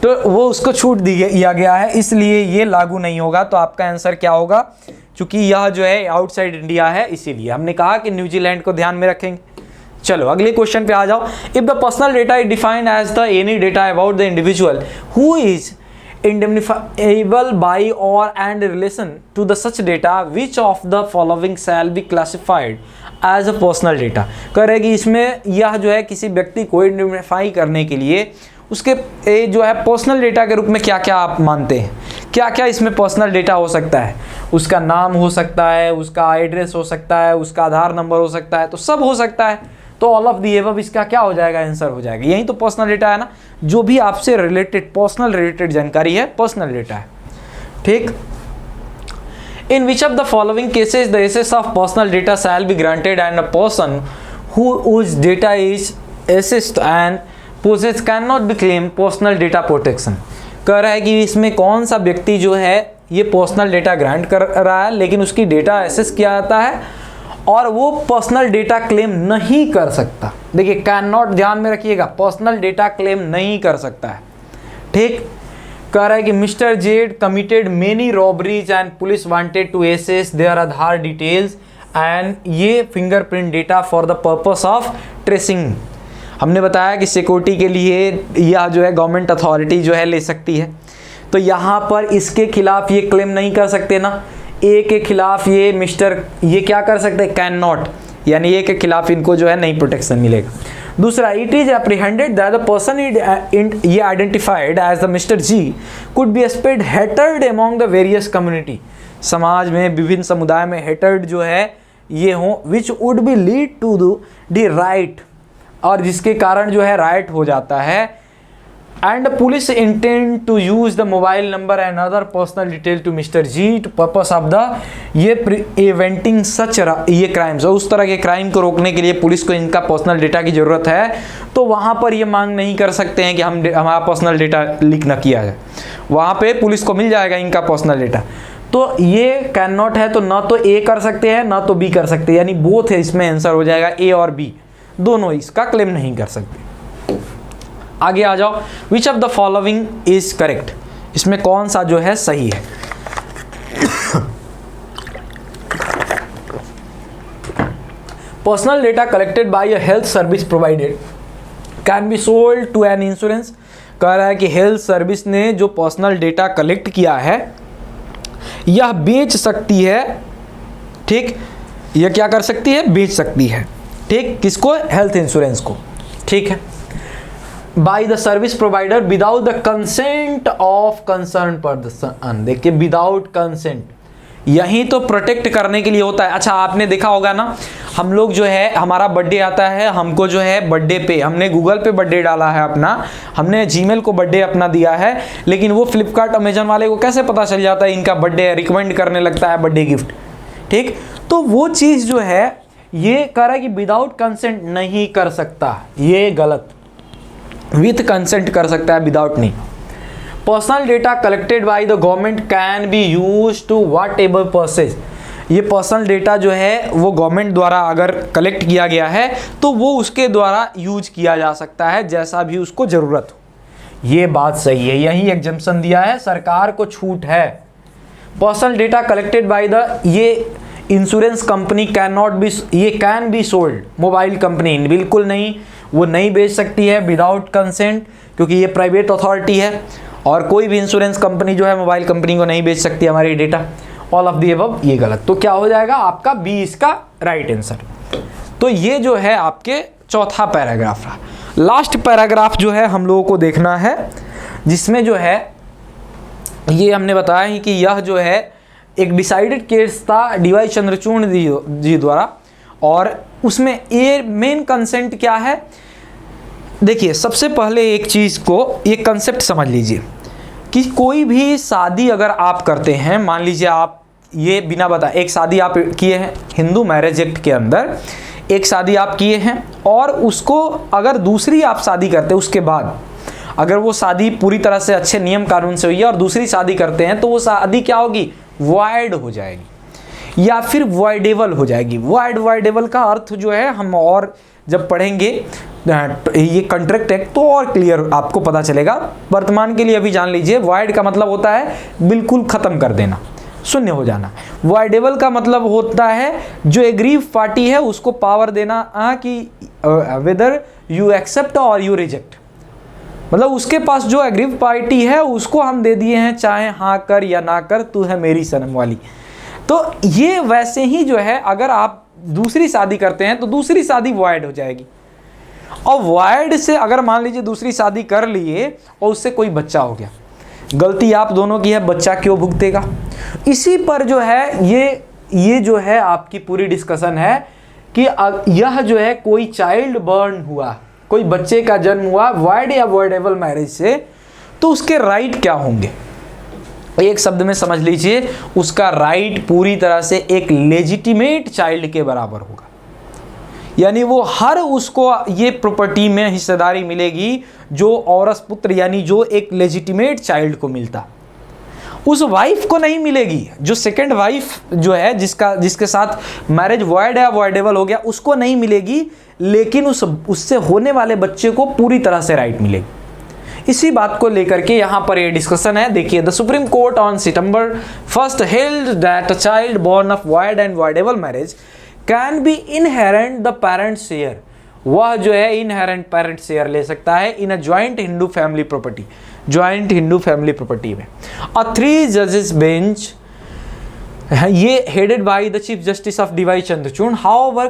तो वो उसको छूट दिया गया है, इसलिए ये लागू नहीं होगा। तो आपका आंसर क्या होगा? क्योंकि यह जो है आउटसाइड इंडिया है, इसीलिए हमने कहा कि न्यूजीलैंड को ध्यान में रखेंगे। चलो अगले क्वेश्चन पे आ जाओ। If the personal data is defined as the any data about the individual who is indemnifiable by or and relation to the such data which of the following shall be classified as a personal data। कह रहे कि इसमें यह जो है किसी व्यक्ति को इंडेमनिफाई करने के लिए उसके जो है पर्सनल डेटा के रूप में क्या क्या आप मानते हैं? क्या क्या इसमें पर्सनल डेटा हो सकता है? उसका नाम हो सकता है, उसका एड्रेस हो सकता है, उसका आधार नंबर हो सकता है, तो सब हो सकता है। तो ऑल ऑफ द एबव इसका क्या हो जाएगा, आंसर हो जाएगा। यही तो पर्सनल डेटा है ना, जो भी आपसे रिलेटेड पर्सनल रिलेटेड जानकारी है पर्सनल डेटा है, ठीक। In which of the following cases the access of personal data shall be granted and a person whose data is accessed and possessed cannot be claimed personal data protection। कह रहा है कि इसमें कौन सा व्यक्ति जो है ये पर्सनल डेटा ग्रांट कर रहा है लेकिन उसकी डेटा एक्सेस किया जाता है और वो पर्सनल डेटा क्लेम नहीं कर सकता। देखिए कैन नॉट ध्यान में रखिएगा, पर्सनल डेटा क्लेम नहीं कर सकता है, ठीक। कह रहा है कि mister Z committed many robberies and police wanted to access their Aadhaar details and ये fingerprint data for the purpose of tracing. हमने बताया कि सिक्योरिटी के लिए यह जो है गवर्नमेंट अथॉरिटी जो है ले सकती है, तो यहाँ पर इसके खिलाफ ये क्लेम नहीं कर सकते ना, ए के खिलाफ ये मिस्टर ये क्या कर सकते हैं, कैन नॉट, यानी ए के खिलाफ इनको जो है नहीं प्रोटेक्शन मिलेगा। दूसरा, it is apprehended that the person ये identified as the mister G could be spread hatred among the various community. समाज में विभिन्न समुदाय में हेटर्ड जो है ये हो, which would be lead to the right, और जिसके कारण जो है राइट हो जाता है। And police intend to use the mobile number and other personal detail to mister G to purpose of the ये प्रिवेंटिंग सच ये क्राइम्स, और उस तरह के क्राइम को रोकने के लिए पुलिस को इनका पर्सनल डेटा की ज़रूरत है, तो वहाँ पर ये मांग नहीं कर सकते हैं कि हमारा पर्सनल डेटा लीक ना किया जाए, वहाँ पे पुलिस को मिल जाएगा इनका पर्सनल डेटा। तो ये कैन नॉट है तो ना तो ए कर सकते हैं ना तो बी कर सकते हैं, यानी बोथ है, इसमें आंसर हो जाएगा ए और बी, दोनों इसका क्लेम नहीं कर सकते। आगे आ जाओ, which of the following is correct, इसमें कौन सा जो है सही है। Personal data collected by a health service provided can be sold to an insurance. कह रहा है कि हेल्थ सर्विस ने जो पर्सनल डेटा कलेक्ट किया है यह बेच सकती है, ठीक, यह क्या कर सकती है, बेच सकती है, ठीक, किसको, हेल्थ इंश्योरेंस को, ठीक है, by the service provider without the consent of concern person. देखिए विदाउट कंसेंट, यही तो प्रोटेक्ट करने के लिए होता है। अच्छा आपने देखा होगा ना, हम लोग जो है हमारा बर्थडे आता है, हमको जो है बर्थडे पे हमने गूगल पे बर्थडे डाला है अपना, हमने जीमेल को बर्थडे अपना दिया है, लेकिन वो फ्लिपकार्ट अमेजन वाले को कैसे पता चल जाता है इनका बर्थडे, रिकमेंड करने लगता है बर्थडे गिफ्ट, ठीक। तो वो चीज़ जो है ये कह रहा है कि विदाउट कंसेंट नहीं कर सकता, ये गलत, विथ कंसेंट कर सकता है, विदाउट नहीं। Personal data collected by the government can be use to whatever purposes. ये पर्सनल डेटा जो है वो गवर्नमेंट द्वारा अगर कलेक्ट किया गया है तो वो उसके द्वारा यूज किया जा सकता है जैसा भी उसको ज़रूरत हो, ये बात सही है, यही एग्जम्पशन दिया है, सरकार को छूट है। Personal data collected by the ये insurance company can not be, ये can be sold, mobile company बिल्कुल नहीं, वो नहीं बेच सकती है विदाउट कंसेंट, क्योंकि ये प्राइवेट अथॉरिटी है और कोई भी इंश्योरेंस कंपनी जो है मोबाइल कंपनी को नहीं बेच सकती हमारी data. All of the above ये गलत, तो क्या हो जाएगा आपका बी इसका राइट आंसर। तो ये जो है आपके चौथा पैराग्राफ रहा। लास्ट पैराग्राफ जो है हम लोगों को देखना है, जिसमें जो है ये हमने बताया ही कि यह जो है एक डिसाइडेड केस था डीवाई चंद्रचूड़ जी द्वारा, और उसमें ये मेन कंसेंट क्या है। देखिए सबसे पहले एक चीज़ को ये कंसेप्ट समझ लीजिए कि कोई भी शादी अगर आप करते हैं, मान लीजिए आप ये बिना बताए एक शादी आप किए हैं हिंदू मैरिज एक्ट के अंदर, एक शादी आप किए हैं और उसको अगर दूसरी आप शादी करते हैं उसके बाद अगर वो शादी पूरी तरह से अच्छे नियम कानून से हुई है और दूसरी शादी करते हैं तो वो शादी क्या होगी, वॉइड हो जाएगी या फिर वॉइडेबल हो जाएगी। वॉइडेबल का अर्थ जो है हम और जब पढ़ेंगे ये कॉन्ट्रैक्ट एक्ट तो और क्लियर आपको पता चलेगा, वर्तमान के लिए अभी जान लीजिए। वॉइड का मतलब होता है बिल्कुल ख़त्म कर देना, शून्य हो जाना। वॉइडेबल का मतलब होता है जो एग्रीव पार्टी है उसको पावर देना कि वेदर यू एक्सेप्ट और यू रिजेक्ट, मतलब उसके पास जो एग्रीव पार्टी है उसको हम दे दिए हैं चाहे हाँ कर या ना कर, तू है मेरी सनम वाली। तो ये वैसे ही जो है अगर आप दूसरी शादी करते हैं तो दूसरी शादी वॉइड हो जाएगी, और वॉइड से अगर मान लीजिए दूसरी शादी कर लिए और उससे कोई बच्चा हो गया, गलती आप दोनों की है, बच्चा क्यों भुगतेगा। इसी पर जो है ये जो है आपकी पूरी डिस्कशन है कि यह जो है कोई चाइल्ड बर्न हुआ, कोई बच्चे का जन्म हुआ वॉइड या वॉइडेबल मैरिज से, तो उसके राइट क्या होंगे। एक शब्द में समझ लीजिए, उसका राइट पूरी तरह से एक लेजिटिमेट चाइल्ड के बराबर होगा, यानी वो हर उसको ये प्रॉपर्टी में हिस्सेदारी मिलेगी जो औरस पुत्र यानी जो एक लेजिटिमेट चाइल्ड को मिलता, उस वाइफ को नहीं मिलेगी। जो सेकंड वाइफ जो है जिसके साथ मैरिज वॉइड या वॉइडेबल हो गया उसको नहीं मिलेगी, लेकिन उससे होने वाले बच्चे को पूरी तरह से राइट मिलेगी। इसी बात को लेकर के यहाँ पर ये डिस्कशन है। देखिए, the supreme court on September 1 held that a child born of void and voidable marriage can be inherent the parent share, वह जो है इनहेरेंट पेरेंट शेयर ले सकता है in a joint Hindu family property, joint Hindu family property में। A 3 जजेस bench, ये headed by the chief justice of DY Chandrachud, however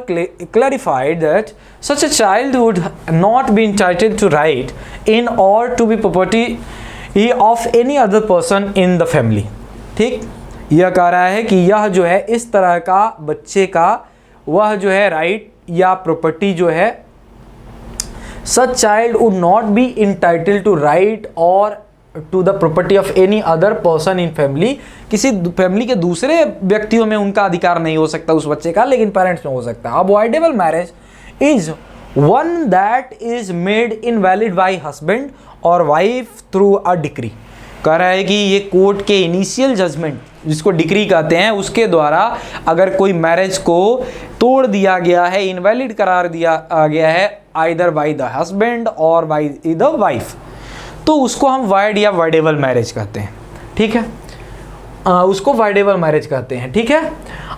clarified that such a child would not be entitled to right in or to be property of any other person in the family। ठीक, यह कह रहा है कि यह जो है इस तरह का बच्चे का वह जो है राइट या प्रॉपर्टी जो है, such child would not be entitled to right or to the property of any other person in family, किसी फैमिली के दूसरे व्यक्तियों में उनका अधिकार नहीं हो सकता उस बच्चे का, लेकिन पेरेंट्स में हो सकता है। Avoidable marriage is one that is made invalid bye husband और वाइफ थ्रू अ डिक्री। कह रहा है कि ये कोर्ट के इनिशियल जजमेंट जिसको डिक्री कहते हैं उसके द्वारा अगर कोई मैरिज को तोड़ दिया गया है, इनवैलिड करार दिया गया है आइदर बाय द हस्बैंड और बाय द वाइफ, तो उसको हम वॉइड या वॉइडेबल मैरिज कहते हैं। ठीक है, उसको वॉइडेबल मैरिज कहते हैं। ठीक है,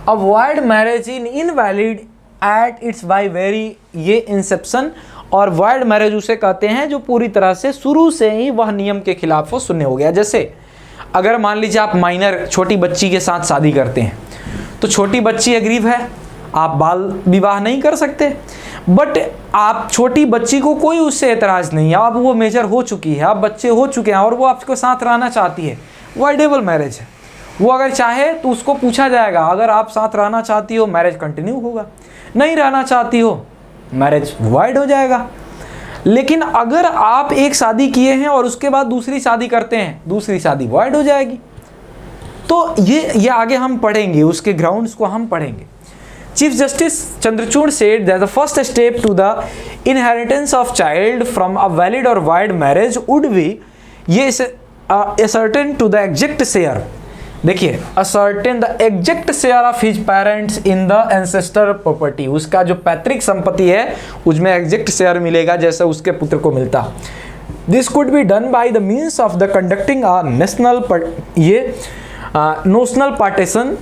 अब void marriage in invalid at its by very ये इंसेप्शन, और वॉइड मैरिज उसे कहते हैं जो पूरी तरह से शुरू से ही वह नियम के खिलाफ वो शून्य हो गया। जैसे अगर मान लीजिए आप माइनर छोटी बच्ची के साथ शादी करते हैं, तो छोटी बच्ची अग्रीव है, आप बाल विवाह नहीं कर सकते, बट आप छोटी बच्ची को कोई उससे एतराज़ नहीं है, अब वो मेजर हो चुकी है, अब बच्चे हो चुके हैं और वो आपके साथ रहना चाहती है, वॉइडेबल मैरिज है। वो अगर चाहे तो उसको पूछा जाएगा, अगर आप साथ रहना चाहती हो मैरिज कंटिन्यू होगा, नहीं रहना चाहती हो मैरिज वॉइड हो जाएगा। लेकिन अगर आप एक शादी किए हैं और उसके बाद दूसरी शादी करते हैं, दूसरी शादी वॉइड हो जाएगी। तो ये आगे हम पढ़ेंगे, उसके ग्राउंड्स को हम पढ़ेंगे। Chief Justice Chandrachud said that the first step to the inheritance of child from a valid or void marriage would be ये ascertain to the exact share। देखिए, ascertain the exact share of his parents in the ancestor property, उसका जो पैतृक संपत्ति है उसमें exact share मिलेगा जैसे उसके पुत्र को मिलता। This could be done by the means of the conducting a notional partition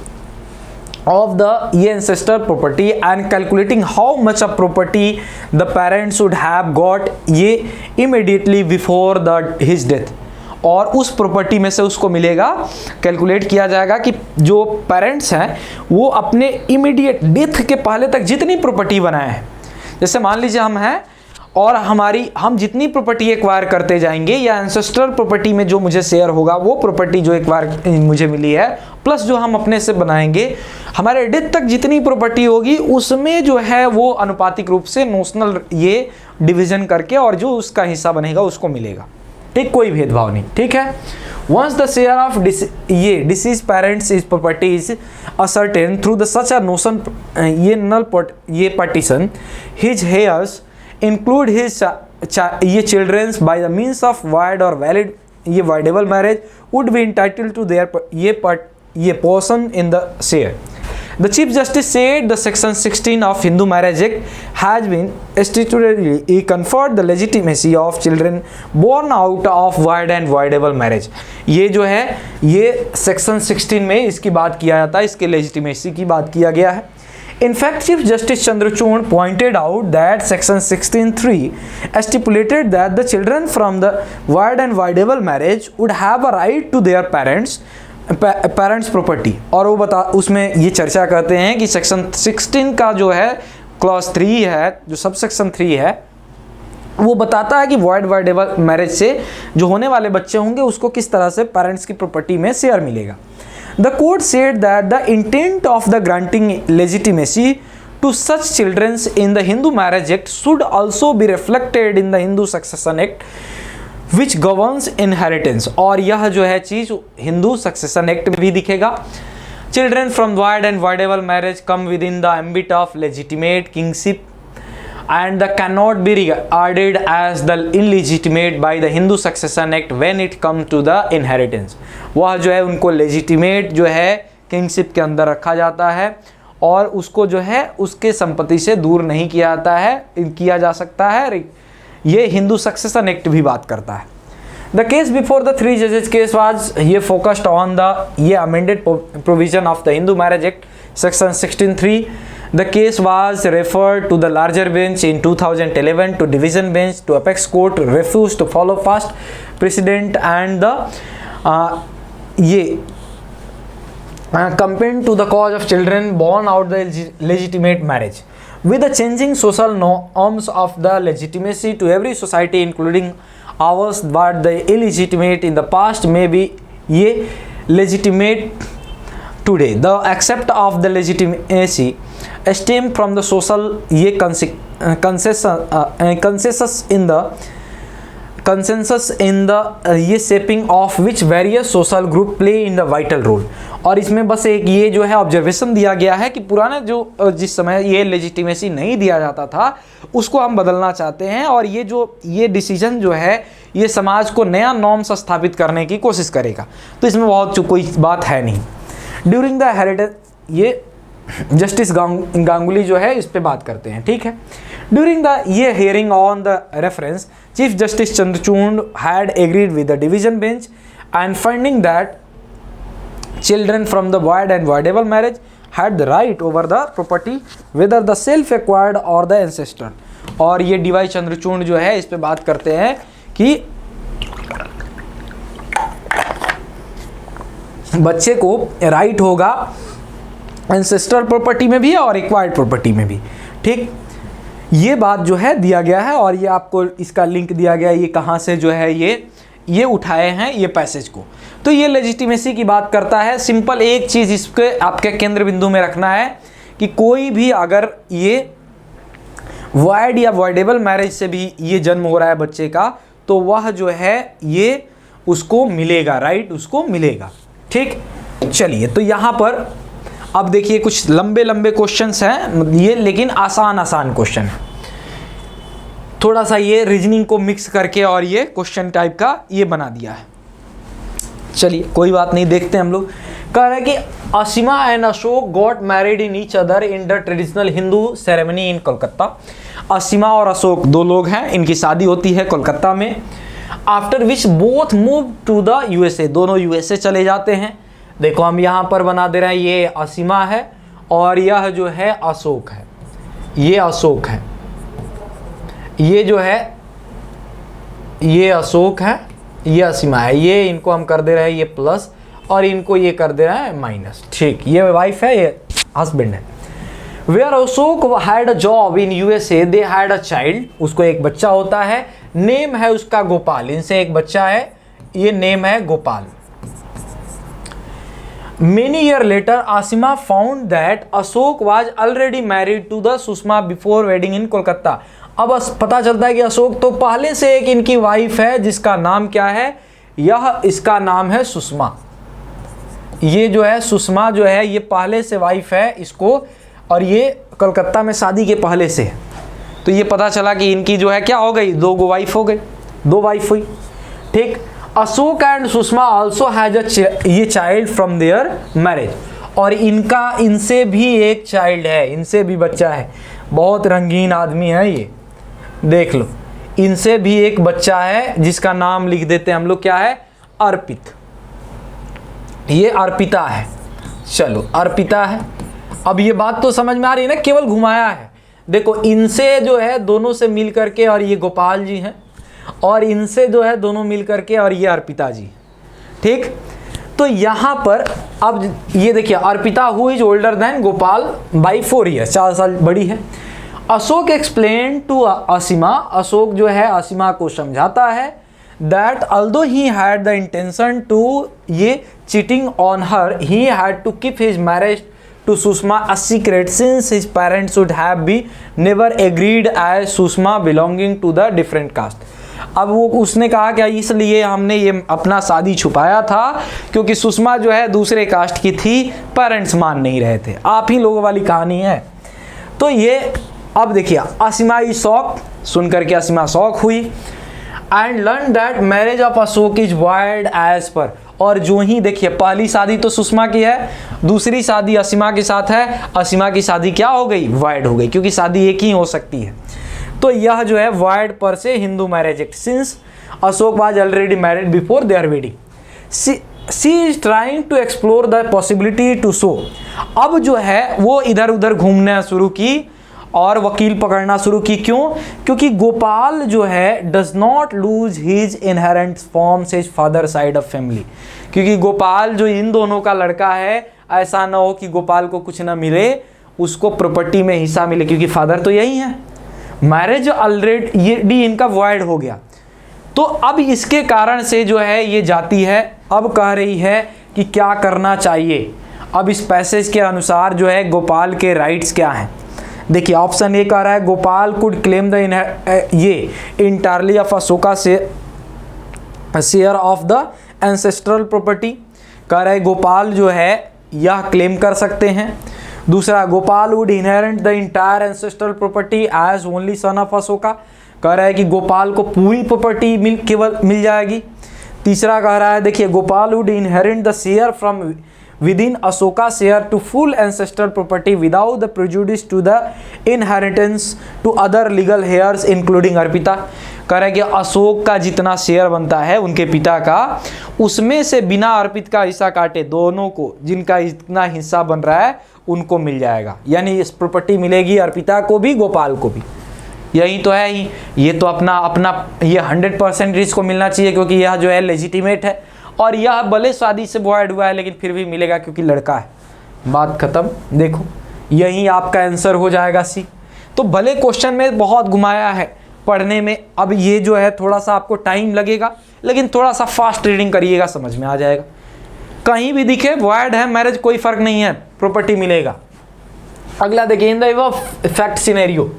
of the ancestor property and calculating how much of property the parents would have got ये immediately before his death, और उस property में से उसको मिलेगा, calculate किया जाएगा कि जो पेरेंट्स हैं वो अपने इमीडिएट डेथ के पहले तक जितनी प्रॉपर्टी बनाए हैं, जैसे मान लीजिए हम हैं और हम जितनी प्रॉपर्टी एक्वायर करते जाएंगे या एंसेस्ट्रल प्रॉपर्टी में जो मुझे शेयर होगा वो प्रॉपर्टी जो एक्वायर मुझे मिली है प्लस जो हम अपने से बनाएंगे, हमारे डेथ तक जितनी प्रॉपर्टी होगी उसमें जो है वो अनुपातिक रूप से नोशनल ये डिवीजन करके और जो उसका हिस्सा बनेगा उसको मिलेगा। ठीक, कोई भेदभाव नहीं। ठीक है, once the share of deceased parents is property is ascertain through the such a notion ये null partition his heirs include his ये children by the means of void or valid ये voidable marriage would be entitled to their ये portion in the share। The Chief Justice said the Section 16 of Hindu Marriage Act has been statutorily conferred the legitimacy of children born out of void and voidable marriage। ये जो है ये Section 16 में इसकी बात किया जाता है, इसके legitimacy की बात किया गया है। In fact, Chief Justice Chandrachud pointed out that Section 16(3) stipulated that the children from the void and voidable marriage would have a right to their parents property। और वो उसमें ये चर्चा करते हैं कि Section 16 का जो है क्लॉज 3 है, जो सब सेक्शन 3 है, वो बताता है कि voidable मैरिज से जो होने वाले बच्चे होंगे उसको किस तरह से पेरेंट्स की प्रॉपर्टी में शेयर मिलेगा। The court said that the intent of the granting legitimacy to such children in the Hindu Marriage Act should also be reflected in the Hindu Succession Act which governs inheritance। और यह जो है चीज Hindu succession act में भी दिखेगा। Children from void and voidable marriage come within the ambit of legitimate kingship and cannot be regarded as the illegitimate by the Hindu Succession Act when it comes to the inheritance। वह जो है उनको legitimate जो है kingship के अंदर रखा जाता है और उसको जो है उसके संपत्ति से दूर नहीं किया जा सकता है। ये हिंदू सक्सेशन एक्ट भी बात करता है। द केस बिफोर द 3 जजेस केस वाज ये फोकस्ड ऑन द ये amended provision of the Hindu marriage act section 16(3). The case was referred to the larger bench in 2011 to division bench to apex court refuse to follow fast precedent and the ये campaign to the cause of children born out the legitimate marriage with the changing social norms of the legitimacy to every society including ours, but the illegitimate in the past may be ye legitimate today। The accept of the legitimacy stem from the social ye consensus in the ये shaping of which various social group play in the vital role। और इसमें बस एक ये जो है observation दिया गया है कि पुराना जो जिस समय ये लेजिटिमेसी नहीं दिया जाता था उसको हम बदलना चाहते हैं और ये डिसीजन जो है ये समाज को नया नॉर्म्स स्थापित करने की कोशिश करेगा। तो इसमें बहुत कोई बात है नहीं। ड्यूरिंग द हेरिटेज ये जस्टिस गांगुली जो है इस पे बात करते हैं, ठीक है। ड्यूरिंग द ये hearing on the reference chief justice Chandrachud had agreed with the division bench and finding that children from the void and voidable marriage had the right over the property whether the self acquired or the ancestral। और ये D Y Chandrachud जो है इस पे बात करते हैं कि बच्चे को राइट होगा एंसेस्ट्रल प्रॉपर्टी में भी और एक्वायर्ड प्रॉपर्टी में भी, ठीक। ये बात जो है दिया गया है और ये आपको इसका लिंक दिया गया है, ये कहाँ से जो है ये उठाए हैं ये पैसेज को। तो ये लेजिटिमेसी की बात करता है। सिंपल एक चीज़ इसके आपके केंद्र बिंदु में रखना है कि कोई भी अगर ये वॉइड या वॉइडेबल मैरिज से भी ये जन्म हो रहा है बच्चे का तो वह जो है ये उसको मिलेगा, राइट, उसको मिलेगा, ठीक। चलिए तो यहाँ पर अब देखिए कुछ लंबे लंबे क्वेश्चंस हैं ये, लेकिन आसान क्वेश्चन है। थोड़ा सा ये रीजनिंग को मिक्स करके और ये क्वेश्चन टाइप का ये बना दिया है। चलिए कोई बात नहीं, देखते हैं हम लोग। कह रहे हैं कि Asima and Ashok got married in each other in the traditional Hindu ceremony in Kolkata. Asima और अशोक दो लोग हैं, इनकी शादी होती है कोलकाता में। After which both move to the USA, दोनों यूएसए चले जाते हैं। देखो हम यहाँ पर बना दे रहे हैं, ये असीमा है और यह जो है अशोक है, ये अशोक है, ये जो है ये अशोक है, ये असीमा है। ये इनको हम कर दे रहे हैं ये प्लस और इनको ये कर दे रहे हैं माइनस, ठीक। ये वाइफ है, ये हस्बैंड है। Where Ashok had a job in USA they had a child, उसको एक बच्चा होता है, नेम है उसका गोपाल। इनसे एक बच्चा है, ये नेम है Gopal. Many years later, Asima found that Ashok was already married to the Sushma before wedding in Kolkata। अब पता चलता है कि अशोक तो पहले से एक इनकी वाइफ है जिसका नाम क्या है, यह इसका नाम है सुषमा। ये जो है सुषमा जो है ये पहले से वाइफ है इसको, और ये कलकत्ता में शादी के पहले से। तो ये पता चला कि इनकी जो है क्या हो गई, दो वाइफ हो गई, दो वाइफ हुई, ठीक। Ashok and Sushma also has ये चाइल्ड फ्रॉम देयर मैरिज, और इनसे भी एक चाइल्ड है, इनसे भी बच्चा है। बहुत रंगीन आदमी है ये, देख लो, इनसे भी एक बच्चा है जिसका नाम लिख देते हैं हम लोग, क्या है, अर्पित। ये अर्पिता है, चलो अर्पिता है। अब ये बात तो समझ में आ रही है ना, केवल घुमाया है। देखो इनसे जो है दोनों से मिल करके, और ये गोपाल जी हैं, और इनसे जो है दोनों मिल करके, और ये अर्पिता जी, ठीक। तो यहाँ पर अब ये देखिए, Arpita who is older than Gopal by 4 years, 4 साल बड़ी है। अशोक एक्सप्लेन टू असीमा, अशोक जो है असीमा को समझाता है that although he had the intention to ये cheating on her, he had to keep his marriage to Sushma a secret since his parents would have been never agreed as Sushma belonging to the different caste। अब वो उसने कहा कि इसलिए हमने ये अपना शादी छुपाया था क्योंकि सुषमा जो है दूसरे कास्ट की थी, पेरेंट्स मान नहीं रहे थे। आप ही लोगों वाली कहानी है। तो ये अब देखिए असीमा इज शॉक, सुनकर के असीमा शॉक हुई and learn that marriage of Ashok is void age पर। और जो ही देखिए पहली शादी तो सुषमा की है, दूसरी शादी असीमा के साथ है, असीमा की शादी क्या हो गई, वाइड हो गई, क्योंकि शादी एक ही हो सकती है। तो यह जो है वाइड पर से Hindu marriage act since Ashok was already married before their wedding she is trying to explore the possibility to show. अब जो है वो इधर उधर घूमना शुरू की और वकील पकड़ना शुरू की। क्यों? क्योंकि गोपाल जो है does not lose his inherent forms his father side of family. क्योंकि गोपाल जो इन दोनों का लड़का है, ऐसा ना हो कि गोपाल को कुछ ना मिले, उसको प्रॉपर्टी में हिस्सा मिले, क्योंकि फादर तो यही है। मैरिज ऑलरेडी इनका वॉइड हो गया, तो अब इसके कारण से जो है ये जाती है, अब कह रही है कि क्या करना चाहिए। अब इस पैसेज के अनुसार जो है गोपाल के राइट्स क्या हैं। देखिए ऑप्शन ए कह रहा है गोपाल कुड क्लेम द ये entirely of Ashoka share of the ancestral property. कह रहा है गोपाल जो है यह क्लेम कर सकते हैं। दूसरा Gopal would inherit the entire ancestral property as only son of Ashoka. कह रहा है कि गोपाल को पूरी प्रॉपर्टी मिल जाएगी। तीसरा कह रहा है देखिए Gopal would inherit the share from within Ashoka share to full ancestral property without the prejudice to the inheritance to other legal heirs including Arpita. कह रहा है कि अशोक का जितना शेयर बनता है उनके पिता का, उसमें से बिना अर्पित का हिस्सा काटे दोनों को जिनका इतना हिस्सा बन रहा है उनको मिल जाएगा। यानी इस प्रॉपर्टी मिलेगी अर्पिता को भी, गोपाल को भी। यही तो है ही, ये तो अपना ये 100% इसको मिलना चाहिए क्योंकि यह जो है लेजिटिमेट है, और यह भले शादी से वॉइड हुआ है लेकिन फिर भी मिलेगा क्योंकि लड़का है। बात खत्म। देखो यही आपका आंसर हो जाएगा सी। तो भले क्वेश्चन में बहुत घुमाया है पढ़ने में, अब ये जो है थोड़ा सा आपको टाइम लगेगा, लेकिन थोड़ा सा फास्ट रीडिंग करिएगा, समझ में आ जाएगा। कहीं भी दिखे वॉइड है मैरिज, कोई फर्क नहीं है, प्रॉपर्टी मिलेगा। अगला देखिए इन द फैक्ट सिनेरियो,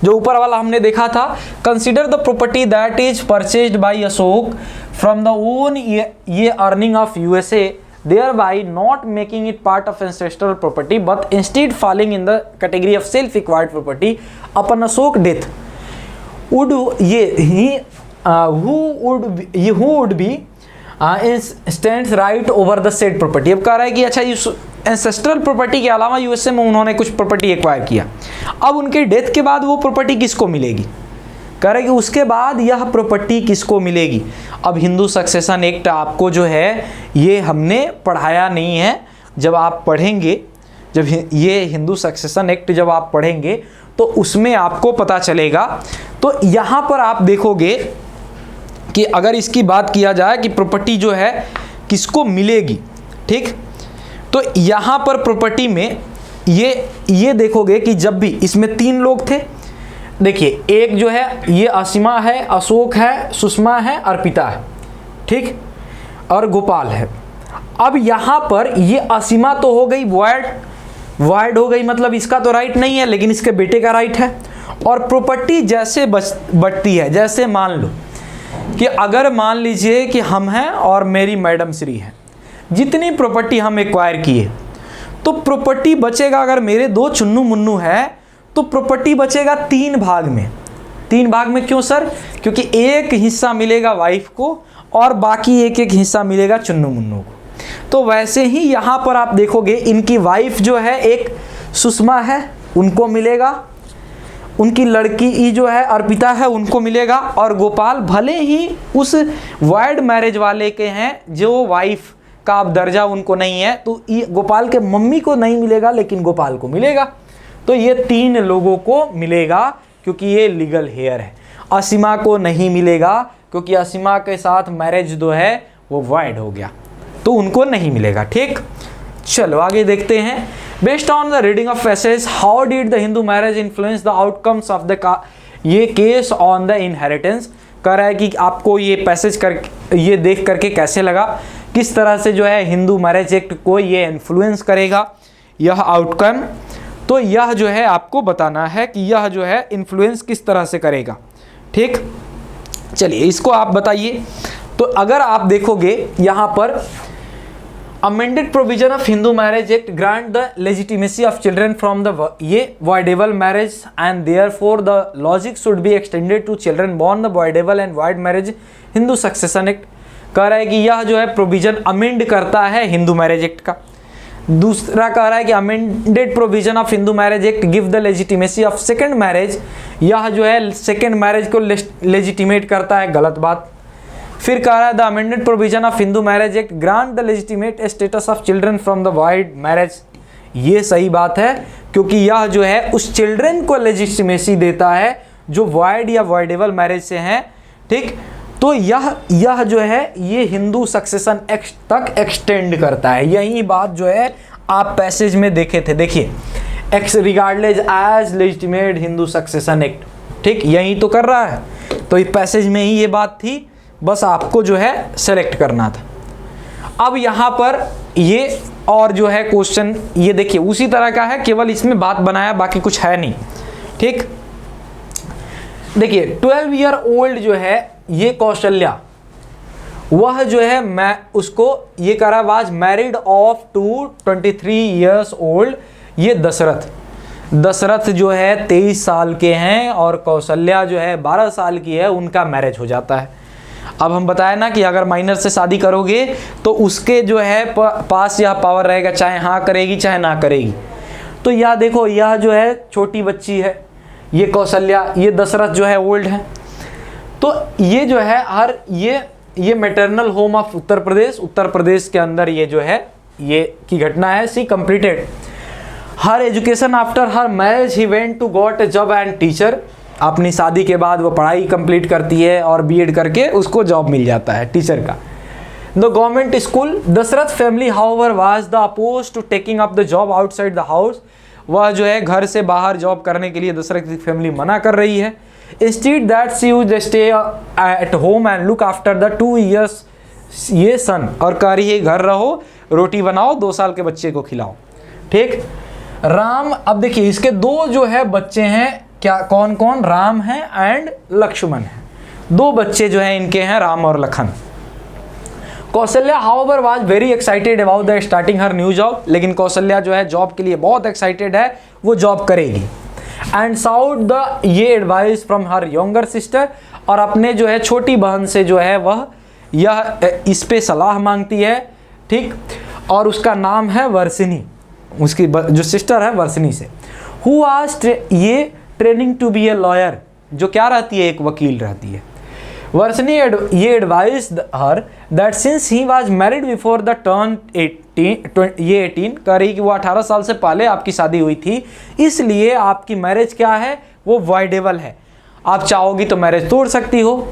जो ऊपर वाला हमने देखा था, consider the property that is purchased by Ashok from the own ये earning of USA thereby not making it part of ancestral property but instead falling in the category of self acquired property upon Ashok death would who would be stands right over the said property। अब कह रहा है कि अच्छा ancestral property के अलावा USA में उन्होंने कुछ प्रॉपर्टी एक्वायर किया, अब उनके डेथ के बाद वो प्रॉपर्टी किसको मिलेगी। कह रहे कि उसके बाद यह प्रॉपर्टी किसको मिलेगी। अब हिंदू सक्सेशन एक्ट आपको जो है ये हमने पढ़ाया नहीं है, जब आप पढ़ेंगे, जब ये हिंदू सक्सेशन एक्ट जब आप पढ़ेंगे तो उसमें आपको पता चलेगा। तो यहाँ पर आप देखोगे कि अगर इसकी बात किया जाए कि प्रॉपर्टी जो है किसको मिलेगी, ठीक, तो यहाँ पर प्रॉपर्टी में ये देखोगे कि जब भी इसमें 3 लोग थे, देखिए एक जो है ये असीमा है, अशोक है, सुषमा है, अर्पिता है, ठीक, और गोपाल है। अब यहाँ पर ये असीमा तो हो गई वॉइड हो गई, मतलब इसका तो राइट नहीं है, लेकिन इसके बेटे का राइट है। और प्रॉपर्टी जैसे बढ़ती है, जैसे मान लो कि अगर मान लीजिए कि हम हैं और मेरी मैडम श्री है, जितनी प्रॉपर्टी हम एक्वायर किए तो प्रॉपर्टी बचेगा, अगर मेरे 2 चुन्नू मुन्नू है तो प्रॉपर्टी बचेगा 3 भाग में। 3 भाग में क्यों सर? क्योंकि एक हिस्सा मिलेगा वाइफ को और बाकी एक हिस्सा मिलेगा चुन्नू मुन्नू को। तो वैसे ही यहाँ पर आप देखोगे इनकी वाइफ जो है एक सुषमा है, उनको मिलेगा, उनकी लड़की जो है अर्पिता है, उनको मिलेगा, और गोपाल भले ही उस वाइड मैरिज वाले के हैं जो वाइफ का अब दर्जा उनको नहीं है, तो गोपाल के मम्मी को नहीं मिलेगा लेकिन गोपाल को मिलेगा। तो ये 3 लोगों को मिलेगा क्योंकि ये लीगल हेयर है। असीमा को नहीं मिलेगा क्योंकि असीमा के साथ मैरिज जो है वो वॉइड हो गया, तो उनको नहीं मिलेगा, ठीक। चलो आगे देखते हैं। Based on the reading of passage how did the Hindu marriage influence the outcomes of the ये केस ऑन द इनहेरिटेंस। कह रहा है कि आपको ये पैसेज ये देख करके कैसे लगा, किस तरह से जो है हिंदू मैरिज एक्ट को ये इन्फ्लुएंस करेगा यह आउटकम, तो यह जो है आपको बताना है कि यह जो है इन्फ्लुएंस किस तरह से करेगा। ठीक, चलिए इसको आप बताइए। तो अगर आप देखोगे यहाँ पर amended provision of Hindu marriage act grant the legitimacy of children from the ये voidable marriage and therefore the logic should be extended to children born the voidable and void marriage Hindu succession act. कह रहा है कि यह जो है provision amend करता है हिंदू मैरिज एक्ट का। दूसरा कह रहा है कि amended provision of Hindu marriage act give the legitimacy of second marriage, यह जो है सेकंड मैरिज को लेजिटिमेट करता है, गलत बात। फिर कह रहा है the amended provision of Hindu marriage act grant the legitimate status of children from the wide marriage, ये सही बात है क्योंकि यह जो है उस चिल्ड्रन को लेजिटिमेसी देता है जो वाइड या वाइडेबल मैरिज से हैं। ठीक, तो यह जो है ये हिंदू सक्सेशन एक्ट तक एक्सटेंड करता है। यही बात जो है आप पैसेज में देखे थे, देखिए X regardless as legitimate Hindu succession act. ठीक, यही तो कर रहा है, तो इस पैसेज में ही ये बात थी, बस आपको जो है सेलेक्ट करना था। अब यहाँ पर ये और जो है क्वेश्चन ये देखिए उसी तरह का है, केवल इसमें बात बनाया, बाकी कुछ है नहीं। ठीक, देखिए 12 ईयर ओल्ड जो है ये कौशल्या, वह जो है मैं उसको ये करा was married of to 23 years old, ये दशरथ जो है 23 साल के हैं और कौशल्या जो है 12 साल की है, उनका मैरिज हो जाता है। अब हम बताए ना कि अगर माइनर से शादी करोगे तो उसके जो है पास यह पावर रहेगा, चाहे हाँ करेगी चाहे ना करेगी। तो यह देखो यह जो है छोटी बच्ची है, ये कौशल्या, ये दशरथ जो है ओल्ड है। तो ये जो है हर ये maternal home of Uttar Pradesh के अंदर ये जो है ये की घटना है। She completed her education after her marriage he went to got a job and teacher, अपनी शादी के बाद वो पढ़ाई कंप्लीट करती है और बीएड करके उसको जॉब मिल जाता है टीचर का। The government school, Dasharath family however was the oppose to taking up the job outside the house, वह जो है घर से बाहर जॉब करने के लिए दशरथ की फैमिली मना कर रही है। Instead that she used stay at home and look after the 2 years ये सन, और कह रही है घर रहो, रोटी बनाओ, 2 साल के बच्चे को खिलाओ। ठीक, राम, अब देखिए इसके 2 जो है बच्चे हैं, क्या कौन कौन, राम है एंड लक्ष्मण है, 2 बच्चे जो हैं इनके हैं, राम और Lakhan. Kaushalya however was very excited about the starting her new job, लेकिन कौशल्या जो है जॉब के लिए बहुत एक्साइटेड है, वो जॉब करेगी। एंड साउट द ये advice from her younger sister, और अपने जो है छोटी बहन से जो है वह यह इस पे सलाह मांगती है। ठीक, और उसका नाम है वर्षिनी, उसकी जो सिस्टर है वर्षिनी से। हु आज ये training to be a lawyer, जो क्या रहती है, एक वकील रहती है। वर्षिनी ये advice her that since he was married before the turn 18 कह रही कि वो 18 साल से पहले आपकी शादी हुई थी, इसलिए आपकी मैरिज क्या है, वो वाइडेबल है, आप चाहोगी तो मैरिज तोड़ सकती हो।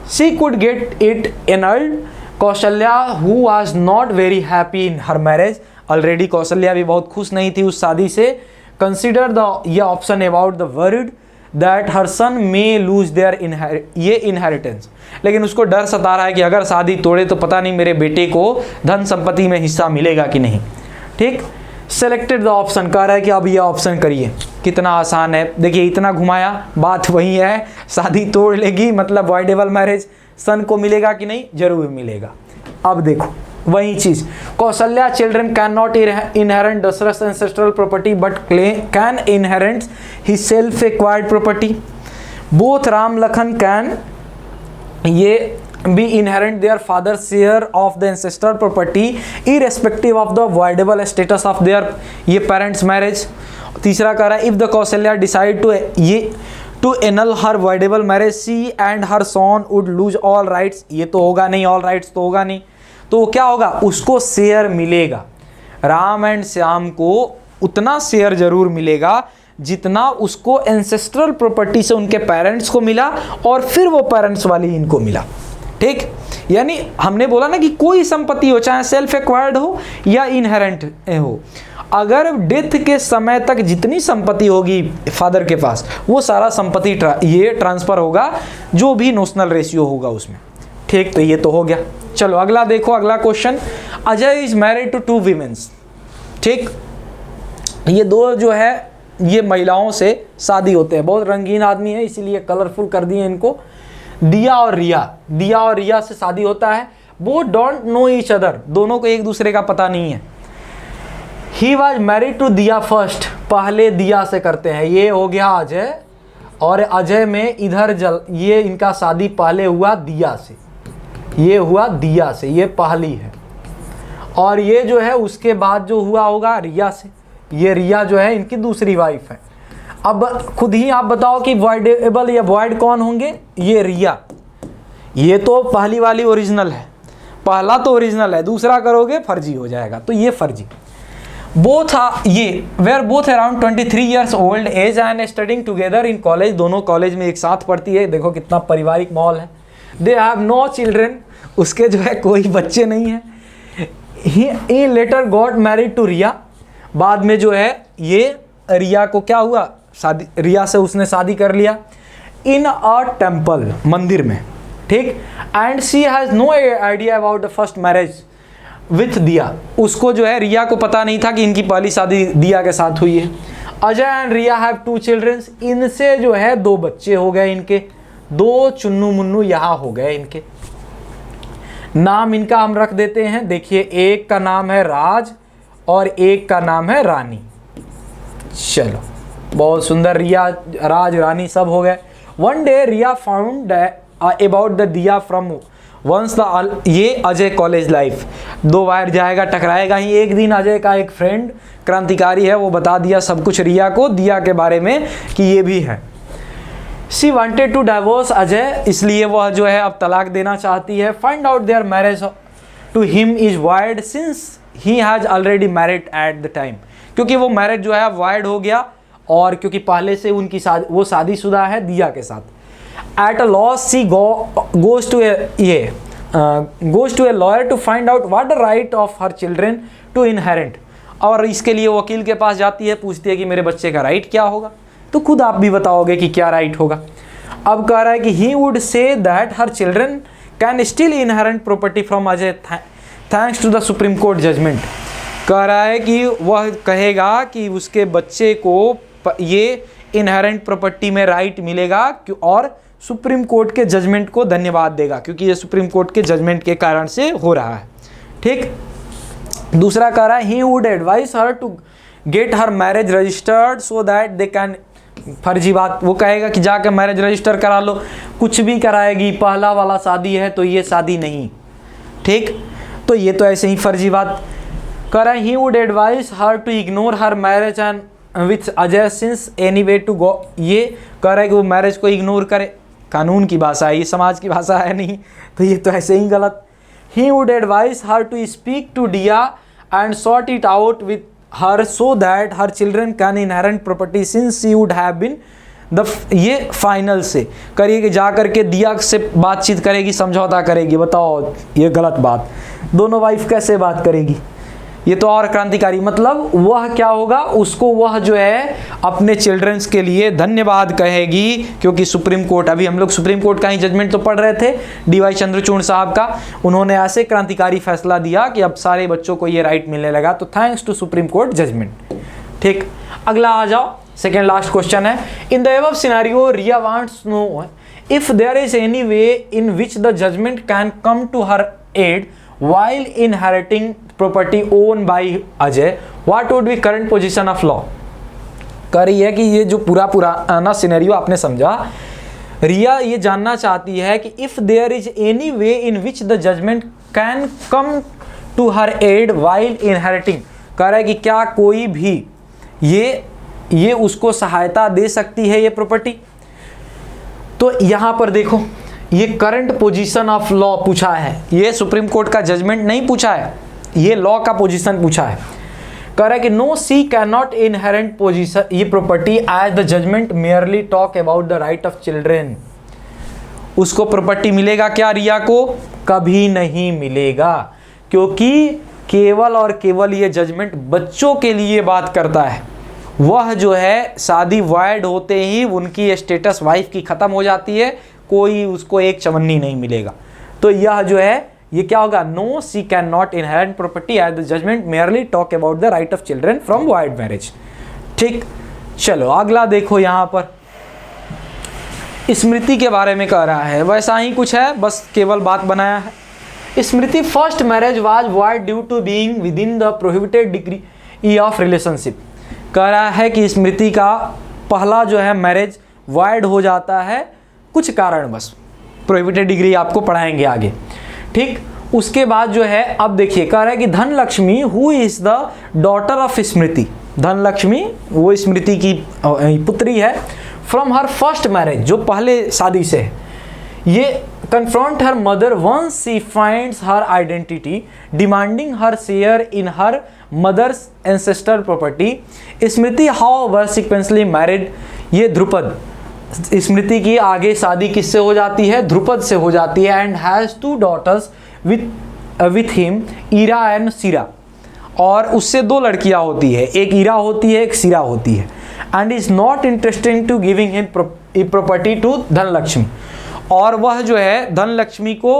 She could get it annulled Kaushalya who was not very happy in her marriage, already Kaushalya भी बहुत खुश नहीं थी उस शादी से। कंसिडर द ये option about the word that her son may lose their inheritance, लेकिन उसको डर सता रहा है कि अगर शादी तोड़े तो पता नहीं मेरे बेटे को धन संपत्ति में हिस्सा मिलेगा कि नहीं। ठीक, सेलेक्टेड द ऑप्शन, कह रहा है कि अब यह ऑप्शन करिए, कितना आसान है। देखिए इतना घुमाया, बात वही है, शादी तोड़ लेगी मतलब वाइडेबल मैरिज, सन को मिलेगा कि नहीं, जरूर मिलेगा। अब देखो वही चीज, Kaushalya children can not inherent Dasharath ancestral property but can inherent his self acquired property. Both Ram Lakhan can ये be inherent their father share of the ancestral property irrespective of the voidable status of their ये parents marriage. तीसरा कह रहा है if the Kaushalya decide to annul her voidable marriage she and her son would lose all rights, ये तो होगा नहीं, all rights तो होगा नहीं, तो क्या होगा, उसको शेयर मिलेगा, राम एंड श्याम को उतना शेयर जरूर मिलेगा जितना उसको एंसेस्ट्रल प्रॉपर्टी से उनके पेरेंट्स को मिला और फिर वो पेरेंट्स वाली इनको मिला। ठीक, यानी हमने बोला ना कि कोई संपत्ति हो, चाहे सेल्फ एक्वायर्ड हो या इनहेरेंट हो, अगर डेथ के समय तक जितनी संपत्ति होगी फादर के पास, वो सारा संपत्ति ये ट्रांसफर होगा, जो भी नोशनल रेशियो होगा उसमें। ठीक, तो ये तो हो गया। चलो अगला देखो, अगला question, Ajay is married to 2 womens. ठीक,
ये दो जो है ये महिलाओं से शादी होते हैं। बहुत रंगीन आदमी है इसीलिए कलरफुल कर दिए इनको। दिया और रिया से शादी होता है। Both don't know each other, दोनों को एक दूसरे का पता नहीं है। ही वॉज मैरिड टू दिया फर्स्ट, पहले दिया से करते हैं। ये हो गया अजय, और अजय में इधर ये इनका शादी पहले हुआ दिया से, ये हुआ दिया से, ये पहली है। और ये जो है उसके बाद जो हुआ होगा रिया से, ये रिया जो है इनकी दूसरी वाइफ है। अब खुद ही आप बताओ कि वॉइडेबल या वॉइड कौन होंगे? ये रिया। ये तो पहली वाली ओरिजिनल है, पहला तो ओरिजिनल है, दूसरा करोगे फर्जी हो जाएगा, तो ये फर्जी। बोथ ये were both around 23 years old age and studying together in college, दोनों कॉलेज में एक साथ पढ़ती है। देखो कितना पारिवारिक माहौल है। दे हैव नो चिल्ड्रेन, उसके जो है कोई बच्चे नहीं है। ही लेटर गॉट मैरिड टू रिया, बाद में जो है ये रिया को क्या हुआ, शादी, रिया से उसने शादी कर लिया। इन अ टेम्पल, मंदिर में, ठीक। And she has no idea about the first marriage with Diya, उसको जो है रिया को पता नहीं था कि इनकी पहली शादी दिया के साथ हुई है। Ajay and Riya have 2 childrens, इनसे जो है 2 बच्चे हो गए इनके, 2 चुन्नू मुन्नू यहाँ हो गए इनके। नाम इनका हम रख देते हैं, देखिए एक का नाम है राज और एक का नाम है रानी। चलो बहुत सुंदर, रिया राज रानी सब हो गए। One day Riya found about the Diya from once the, ये अजय कॉलेज लाइफ, 2 बार जाएगा टकराएगा ही। एक दिन अजय का एक फ्रेंड क्रांतिकारी है, वो बता दिया सब कुछ रिया को दिया के बारे में कि ये भी है। She wanted to divorce Ajay, इसलिए वह जो है अब तलाक देना चाहती है। Find out their marriage to him is void since he has already married at the time, क्योंकि वो मैरिज जो है वाइड हो गया और क्योंकि पहले से उनकी वो शादीशुदा है दिया के साथ। At a loss, she goes to a lawyer to find out what the right of her children to inherit, और इसके लिए वकील के पास जाती है, पूछती है कि मेरे बच्चे का राइट क्या होगा। तो खुद आप भी बताओगे कि क्या राइट होगा। अब कह रहा है कि he would say that her children can still inherit property from Ajay thanks to the Supreme Court judgment। कह रहा है कि वह कहेगा कि उसके बच्चे को ये इनहेरेंट प्रॉपर्टी में राइट मिलेगा और सुप्रीम कोर्ट के जजमेंट को धन्यवाद देगा, क्योंकि ये सुप्रीम कोर्ट के जजमेंट के कारण से हो रहा है, ठीक। दूसरा कह रहा है he would advice her to get her marriage registered so that they can, फर्जी बात, वो कहेगा कि जाकर मैरिज रजिस्टर करा लो, कुछ भी कराएगी, पहला वाला शादी है तो ये शादी नहीं, ठीक। तो ये तो ऐसे ही फर्जी बात कह रहा है। He would advice her to ignore her marriage and with Ajay since any way to, go कह रहा है कि वो मैरिज को इग्नोर करे। कानून की भाषा है, ये समाज की भाषा है नहीं, तो ये तो ऐसे ही गलत। He would advice her to speak to Diya and sort it out with her so that her children can inherent property since she would have been the, ये फाइनल से करिए कि जा करके दिया से बातचीत करेगी, समझौता करेगी। बताओ ये गलत बात, दोनों वाइफ कैसे बात करेगी? ये तो और क्रांतिकारी, मतलब वह क्या होगा, उसको वह जो है अपने चिल्ड्रंस के लिए धन्यवाद कहेगी, क्योंकि सुप्रीम कोर्ट, अभी हम लोग सुप्रीम कोर्ट का ही जजमेंट तो पढ़ रहे थे डी.वाई. चंद्रचूड़ साहब का, उन्होंने ऐसे क्रांतिकारी फैसला दिया कि अब सारे बच्चों को ये राइट मिलने लगा, तो thanks to supreme court judgment, ठीक। अगला आ जाओ, सेकेंड लास्ट क्वेश्चन है। In the above scenario Riya wants know if there is any way in which the judgment can come to her aid while inheriting property owned by Ajay, what would be current position of law? कह रही है कि ये जो पुराना scenario आपने समझा, रिया ये जानना चाहती है कि if there is any way in which the judgment can come to her aid while inheriting, कह रहा है कि क्या कोई भी ये उसको सहायता दे सकती है ये प्रॉपर्टी। तो यहाँ पर देखो, ये करंट पोजीशन ऑफ लॉ पूछा है, ये सुप्रीम कोर्ट का जजमेंट नहीं पूछा है, ये लॉ का पोजीशन पूछा है। कह रहा है कि no she can not inherent position ये property as the judgment merely talk about the right of children. उसको प्रॉपर्टी मिलेगा क्या रिया को? कभी नहीं मिलेगा, क्योंकि केवल और केवल ये जजमेंट बच्चों के लिए बात करता है। वह जो है शादी वाइड होते ही उनकी स्टेटस वाइफ की खत्म हो जाती है, कोई उसको एक चवन्नी नहीं मिलेगा। तो यह जो है ये क्या होगा, no she can not inherit property as the judgment merely talk about the right of children from void marriage. ठीक, चलो अगला देखो यहाँ पर स्मृति के बारे में कह रहा है, वैसा ही कुछ है, बस केवल बात बनाया है। Smriti first marriage was void due to being with in the prohibited degree of relationship. कह रहा है कि स्मृति का पहला जो है मैरिज वॉइड हो जाता है कुछ कारणवश, प्रोहिबिटेड डिग्री आपको पढ़ाएंगे आगे, ठीक। उसके बाद जो है अब देखिए कह रहा है कि Dhanalakshmi who is the daughter of Smriti, Dhanalakshmi वो स्मृति की पुत्री है, फ्रॉम हर फर्स्ट मैरिज, जो पहले शादी से है, ये confront her mother once she finds her identity demanding her share in her mother's ancestor property. Smriti however subsequently married, ये ध्रुपद, स्मृति की आगे शादी किससे हो जाती है, ध्रुपद से हो जाती है, and has 2 daughters with him, Ira and Sira, और उससे 2 लड़कियां होती है, एक ईरा होती है, एक सीरा होती है, and is not interested to giving him property to Dhanalakshmi, और वह जो है धनलक्ष्मी को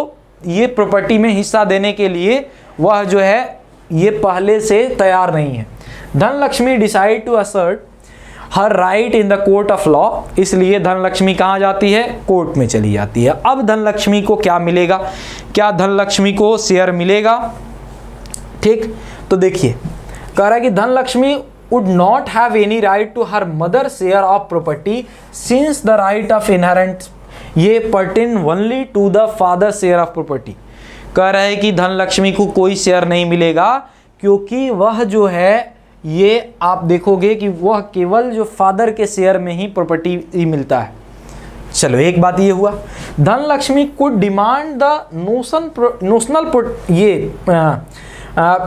ये प्रॉपर्टी में हिस्सा देने के लिए वह जो है ये पहले से तैयार नहीं है। Dhanalakshmi decide to assert her right in the court of law, इसलिए धनलक्ष्मी कहाँ जाती है, कोर्ट में चली जाती है। अब धनलक्ष्मी को क्या मिलेगा, क्या धनलक्ष्मी को शेयर मिलेगा, ठीक। तो देखिए कह रहा है कि Dhanlaxmi would not have any right to her mother's share of property since the right of inheritance ये pertain only to the father's share of property। कह रहा है कि धनलक्ष्मी को कोई शेयर नहीं मिलेगा क्योंकि वह जो है ये आप देखोगे कि वह केवल जो फादर के शेयर में ही प्रॉपर्टी ही मिलता है। चलो एक बात ये हुआ, Dhanlaxmi could demand the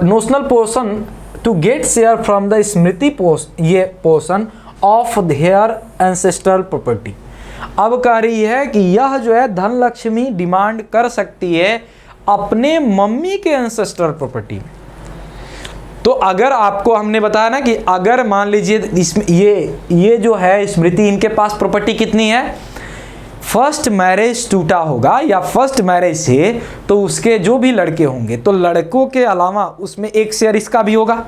notional portion to get share from the Smriti portion of their ancestral property। अब कह रही है कि यह जो है धनलक्ष्मी डिमांड कर सकती है अपने मम्मी के एंसेस्ट्रल प्रॉपर्टी में। तो अगर आपको हमने बताया ना कि अगर मान लीजिए इसमें ये जो है स्मृति, इनके पास प्रॉपर्टी कितनी है, फर्स्ट मैरिज टूटा होगा या फर्स्ट मैरिज से, तो उसके जो भी लड़के होंगे तो लड़कों के अलावा उसमें एक शेयर इसका भी होगा,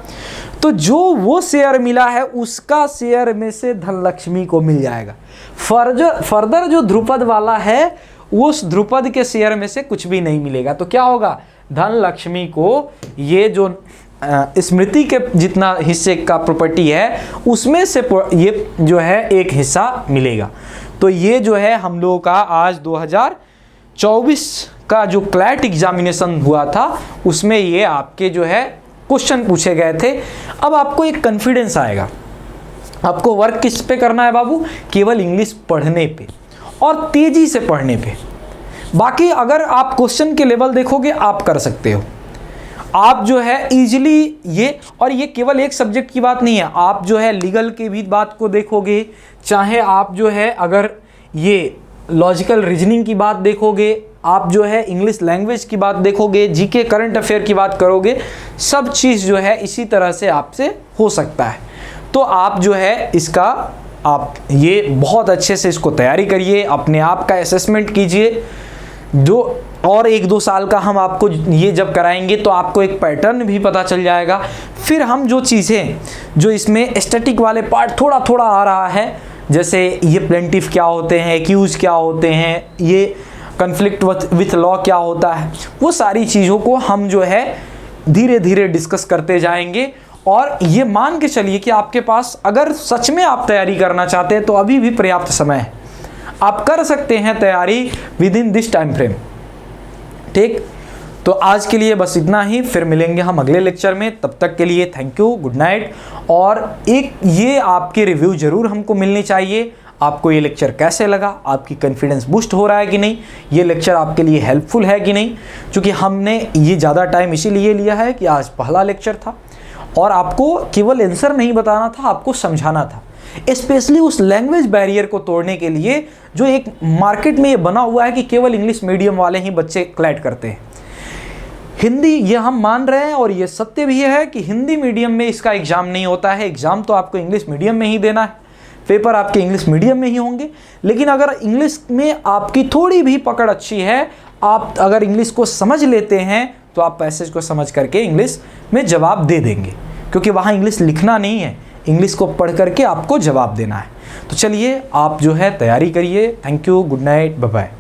तो जो वो शेयर मिला है उसका शेयर में से धनलक्ष्मी को मिल जाएगा। फर्दर जो ध्रुपद वाला है उस ध्रुपद के शेयर में से कुछ भी नहीं मिलेगा। तो क्या होगा, धनलक्ष्मी को ये जो स्मृति के जितना हिस्से का प्रॉपर्टी है उसमें से ये जो है एक हिस्सा मिलेगा। तो ये जो है हम लोगों का आज 2024 का जो क्लैट एग्जामिनेशन हुआ था उसमें ये आपके जो है क्वेश्चन पूछे गए थे। अब आपको एक कॉन्फिडेंस आएगा, आपको वर्क किस पे करना है बाबू, केवल इंग्लिश पढ़ने पे और तेजी से पढ़ने पे। बाकी अगर आप क्वेश्चन के लेवल देखोगे आप कर सकते हो, आप जो है इजीली ये, और ये केवल एक सब्जेक्ट की बात नहीं है, आप जो है लीगल की भी बात को देखोगे, चाहे आप जो है अगर ये लॉजिकल रीजनिंग की बात देखोगे, आप जो है इंग्लिश लैंग्वेज की बात देखोगे, जीके करंट अफेयर की बात करोगे, सब चीज़ जो है इसी तरह से आपसे हो सकता है। तो आप जो है इसका आप ये बहुत अच्छे से इसको तैयारी करिए, अपने आप का असेसमेंट कीजिए। जो और 1-2 साल का हम आपको ये जब कराएंगे तो आपको एक पैटर्न भी पता चल जाएगा। फिर हम जो चीज़ें जो इसमें स्टैटिक वाले पार्ट थोड़ा थोड़ा आ रहा है, जैसे ये प्लेंटिफ क्या होते हैं, एक्यूज क्या होते हैं, ये कन्फ्लिक्ट विथ लॉ क्या होता है, वो सारी चीज़ों को हम जो है धीरे धीरे डिस्कस करते जाएंगे। और ये मान के चलिए कि आपके पास अगर सच में आप तैयारी करना चाहते हैं तो अभी भी पर्याप्त समय है, आप कर सकते हैं तैयारी with in this time frame. ठीक, तो आज के लिए बस इतना ही, फिर मिलेंगे हम अगले लेक्चर में। तब तक के लिए थैंक यू, गुड नाइट। और एक ये आपके रिव्यू ज़रूर हमको मिलनी चाहिए, आपको ये लेक्चर कैसे लगा, आपकी कॉन्फिडेंस बूस्ट हो रहा है कि नहीं, ये लेक्चर आपके लिए हेल्पफुल है कि नहीं। क्योंकि हमने ये ज़्यादा टाइम इसीलिए लिया है कि आज पहला लेक्चर था और आपको केवल आंसर नहीं बताना था, आपको समझाना था, स्पेशली उस लैंग्वेज बैरियर को तोड़ने के लिए जो एक मार्केट में ये बना हुआ है कि केवल इंग्लिश मीडियम वाले ही बच्चे क्लैट करते हैं। हिंदी ये हम मान रहे हैं और ये सत्य भी है कि हिंदी मीडियम में इसका एग्ज़ाम नहीं होता है, एग्ज़ाम तो आपको इंग्लिश मीडियम में ही देना है, पेपर आपके इंग्लिश मीडियम में ही होंगे। लेकिन अगर इंग्लिश में आपकी थोड़ी भी पकड़ अच्छी है, आप अगर इंग्लिश को समझ लेते हैं तो आप पैसेज को समझ करके इंग्लिश में जवाब दे देंगे, क्योंकि वहाँ इंग्लिश लिखना नहीं है, इंग्लिश को पढ़ करके आपको जवाब देना है। तो चलिए आप जो है तैयारी करिए। Thank you, good night, bye bye.